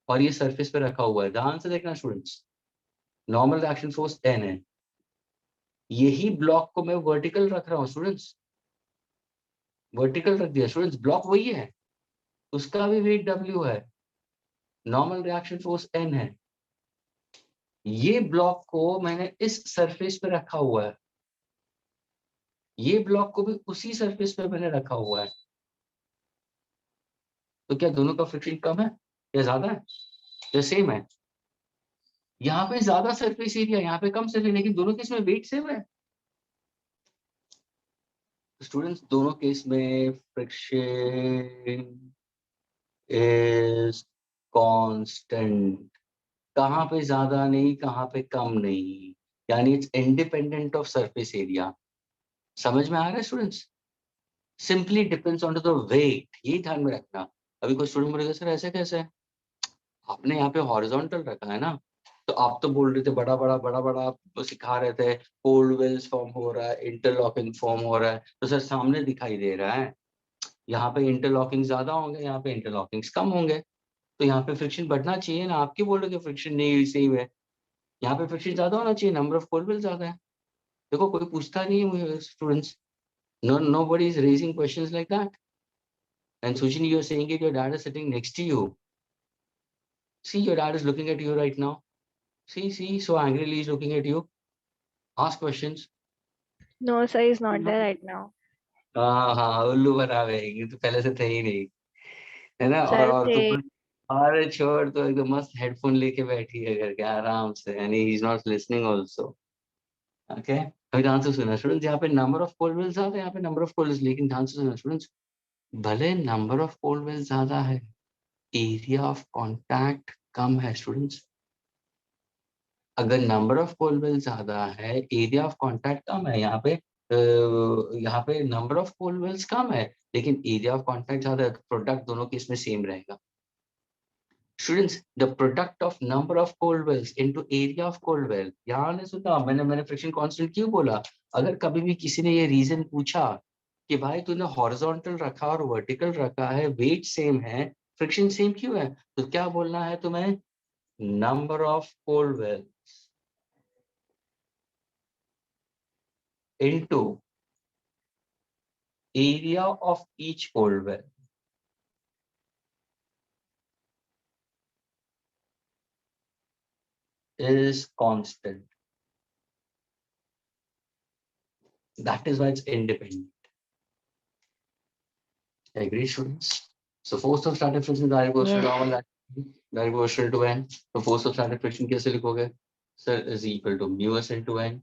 और ये सरफेस पे रखा हुआ है. ध्यान से देखना students, normal reaction force N है. यही ब्लॉक को मैं वर्टिकल रख रहा हूँ स्टूडेंट्स, वर्टिकल रख दिया स्टूडेंट्स, ब्लॉक वही है, उसका भी वेट W है, नॉर्मल रिएक्शन फोर्स N है. ये ब्लॉक को मैंने इस सरफेस पे रखा हुआ है, ये ब्लॉक को भी उसी सरफेस पे मैंने रखा हुआ है. तो क्या दोनों का फ्रिक्शन कम है या ज्यादा है या सेम है? यहाँ पे ज्यादा सरफेस एरिया, यहाँ पे कम सरफेस, लेकिन दोनों केस में वेट सेम है. स्टूडेंट्स, दोनों केस में फ्रिक्शन इज कांस्टेंट. कहाँ पे ज्यादा नहीं, कहाँ पे कम नहीं, यानी it's independent of surface area. समझ में आ रहा है students? Simply depends on the weight, ये ध्यान में रखना. अभी कोई स्टूडेंट बोलेगा सर ऐसे कैसे है, आपने यहाँ पे हॉरिजॉन्टल रखा है ना, तो आप तो बोल रहे थे बड़ा बड़ा आप सिखा रहे थे कोल्ड वेल्स फॉर्म हो रहा है, इंटरलॉकिंग फॉर्म हो रहा है, तो सर सामने दिखाई दे रहा है. यहाँ पे इंटरलॉकिंग ज्यादा होंगे, यहाँ पे इंटरलॉकिंग कम होंगे, तो यहाँ पे फ्रिक्शन बढ़ना चाहिए ना. आपकी बोल रहे कि फ्रिक्शन नहीं सेम है, यहाँ पे फ्रिक्शन ज्यादा होना चाहिए, नंबर ऑफ कोल्ड वेल्स ज्यादा है. देखो कोई पूछता नहीं है मुझे students, nobody is raising questions like that. And Sujin, you're saying it, your dad is sitting next to you. See, your dad is looking at you right now. See, so angrily he's looking at you. Ask questions. No, sir, he's not there right now. हाँ, उल्लू बना हुआ है, ये तो पहले से थे ही नहीं, है ना. सर और थे. तो अरे छोड़, तो एकदम मस्त हेडफोन लेके बैठी है घर के आराम से, यानी he is not listening also. Okay, अभी ध्यान से सुना स्टूडेंट्स, यहाँ पे नंबर ऑफ कोल्ड वेल्स ज्यादा है, यहाँ पे नंबर ऑफ कोल्ड वेल्स, लेकिन ध्यान से सुना स्टूडेंट्स, भले नंबर ऑफ कोल्ड वेल्स ज्यादा है, एरिया ऑफ कांटेक्ट कम है स्टूडेंट्स. अगर नंबर ऑफ कोल्ड वेल ज्यादा है, एरिया ऑफ कांटेक्ट कम है. यहाँ पे नंबर ऑफ कोल्ड वेल्स कम है, लेकिन एरिया ऑफ कांटेक्ट ज्यादा है, तो प्रोडक्ट दोनों केस में सेम रहेगा. Students, the product of number of cold welds into area of cold weld. यहाँ ने सुना, मैंने फ्रिक्शन कांस्टेंट क्यों बोला? अगर कभी भी किसी ने ये रीजन पूछा कि भाई तूने हॉरिजॉन्टल रखा और वर्टिकल रखा है, वेट सेम है, फ्रिक्शन सेम क्यों है, तो क्या बोलना है तुम्हें? Number of cold well into area of each cold well is constant. That is why it's independent. Agree, students? So force of static friction is direct proportional to normal activity, direct proportional to n. So force of static friction कैसे लिखोगे? Sir, is equal to mu s into n.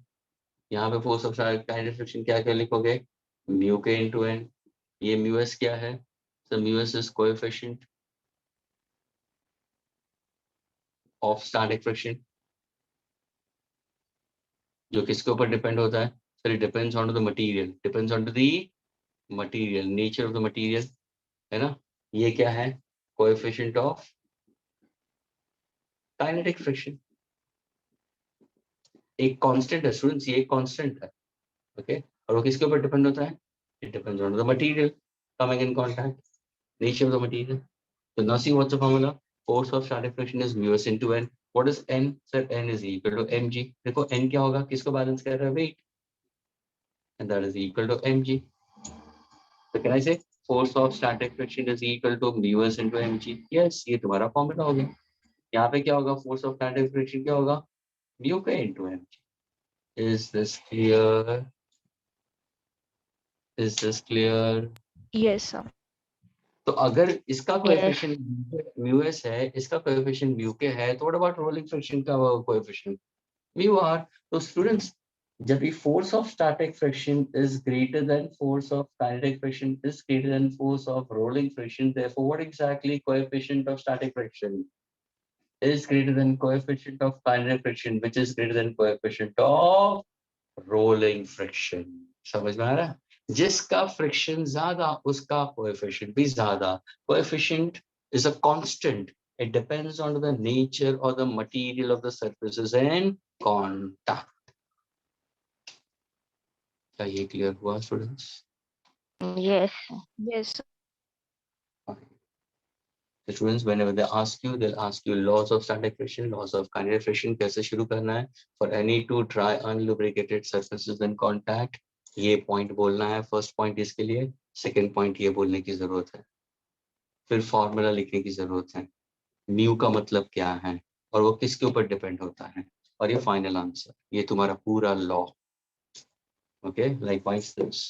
यहाँ पे force of static friction क्या लिखोगे? Mu k into n. ये mu s क्या है? So mu s is coefficient of static friction, जो किसके ऊपर डिपेंड होता है? Sir, it depends on the material, depends on the material, nature of the material, है ना. ये क्या है? Coefficient of kinetic friction. एक कांस्टेंट है स्टूडेंट्स, ये एक कांस्टेंट है. ओके, और वो किसके ऊपर डिपेंड होता है? It depends on the material coming in contact, nature of the material. तो now see what's the formula? Force of static friction is mu s into n. What is n? Sir, n is equal to mg. देखो n क्या होगा, किसको balance कर रहा है? Weight, and that is equal to mg. So can I say force of static friction is equal to mu s into mg? Yes, ये तुम्हारा formula हो गया. यहाँ पे क्या होगा? फोर्स ऑफ स्टैटिक फ्रिक्शन क्या होगा? mu k into mg. Is this clear? Is this clear? Yes, sir. तो अगर इसका कोएफिशिएंट mu s है, इसका कोएफिशिएंट mu k है, तो व्हाट अबाउट रोलिंग फ्रिक्शन का कोएफिशिएंट? mu r. तो स्टूडेंट्स, जब भी force of static friction is greater than force of kinetic friction is greater than force of rolling friction, therefore what exactly coefficient of static friction is greater than coefficient of kinetic friction, which is greater than coefficient of rolling friction. समझ में आ रहा है? जिसका friction ज्यादा उसका coefficient भी ज्यादा. Coefficient is a constant. It depends on the nature or the material of the surfaces in contact. क्या ये clear हुआ students? Yes. Yes. The students, whenever they ask you, they'll ask you laws of static friction, laws of kinetic friction. कैसे शुरू करना है? For any two dry unlubricated surfaces in contact, ये point बोलना है. First point इसके लिए, second point ये बोलने की जरूरत है. फिर फॉर्मूला लिखने की जरूरत है. म्यू का मतलब क्या है और वो किसके ऊपर डिपेंड होता है, और ये फाइनल आंसर. ये तुम्हारा पूरा लॉ. Okay, likewise this.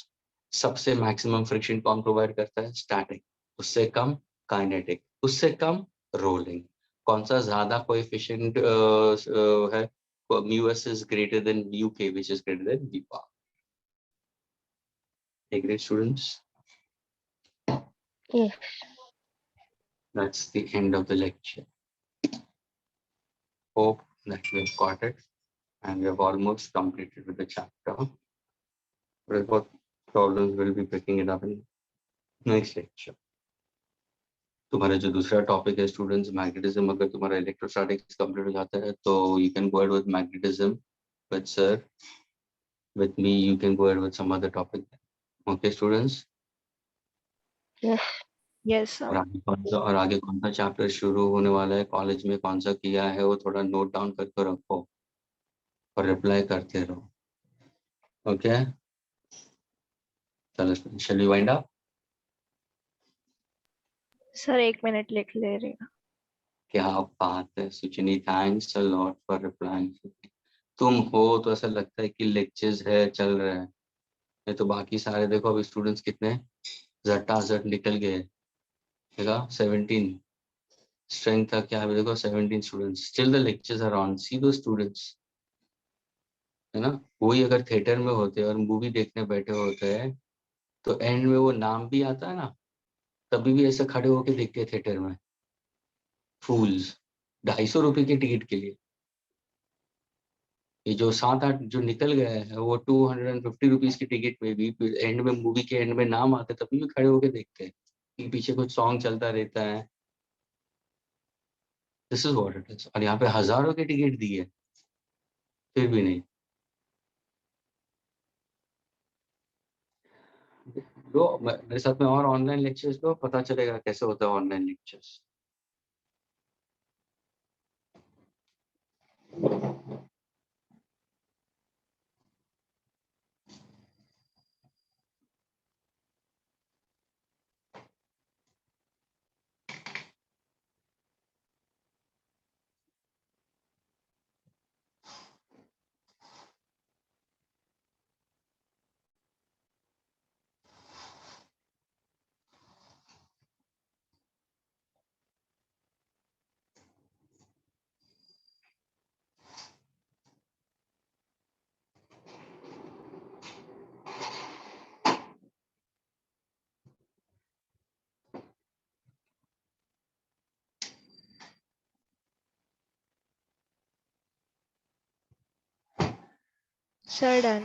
सबसे मैक्सिमम फ्रिक्शन कौन प्रोवाइड करता है? स्टैटिक. उससे कम काइनेटिक. उससे कम रोलिंग. कौन सा ज्यादा कोएफिशिएंट है? Mu S is greater than mu K which is greater than V bar. Agree students? Yes. That's the end of the lecture. Hope that we have got it and we have almost completed with the chapter. What problems will be picking it up in next lecture. तुम्हारा जो दूसरा topic है students, magnetism. अगर तुम्हारा electrostatics complete हो जाता है तो you can go ahead with magnetism with sir. With me you can go ahead with some other topic. Okay students? Yes. Yes, sir. और आगे कौन सा चैप्टर शुरू होने वाला है, कॉलेज में कौन सा किया है, वो थोड़ा नोट डाउन करके रखो और रिप्लाई करते रहो. ओके, चलो shall we wind up? Sir 1 minute लिख ले रही हूँ. क्या बात है Suchini, thanks a lot for replying. तुम हो तो ऐसा लगता है कि लेक्चर्स है चल रहा है. नहीं तो बाकी सारे देखो अभी स्टूडेंट्स कितने झट निकल गए. देखा 17 स्ट्रेंथ का क्या है, देखो 17 students. Still the lectures are on. See दो स्टूडेंट्स, है ना. वही अगर थिएटर में होते और मूवी देखने बैठे होते हैं तो एंड में वो नाम भी आता है ना, तभी भी ऐसे खड़े होके देखते हैं थिएटर में. फूल्स. 250 रुपए की टिकट के लिए. ये जो 7-8 जो निकल गए हैं वो 250 रुपीज की टिकट में भी एंड में, मूवी के एंड में नाम आते तभी भी खड़े होके देखते हैं कि पीछे कुछ सॉन्ग चलता रहता है. This is what it is. और यहाँ पे हजारों की टिकट दी है फिर भी नहीं. लो मेरे साथ में और ऑनलाइन लेक्चर्स लो, पता चलेगा कैसे होता है online lectures. Sir done.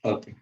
Okay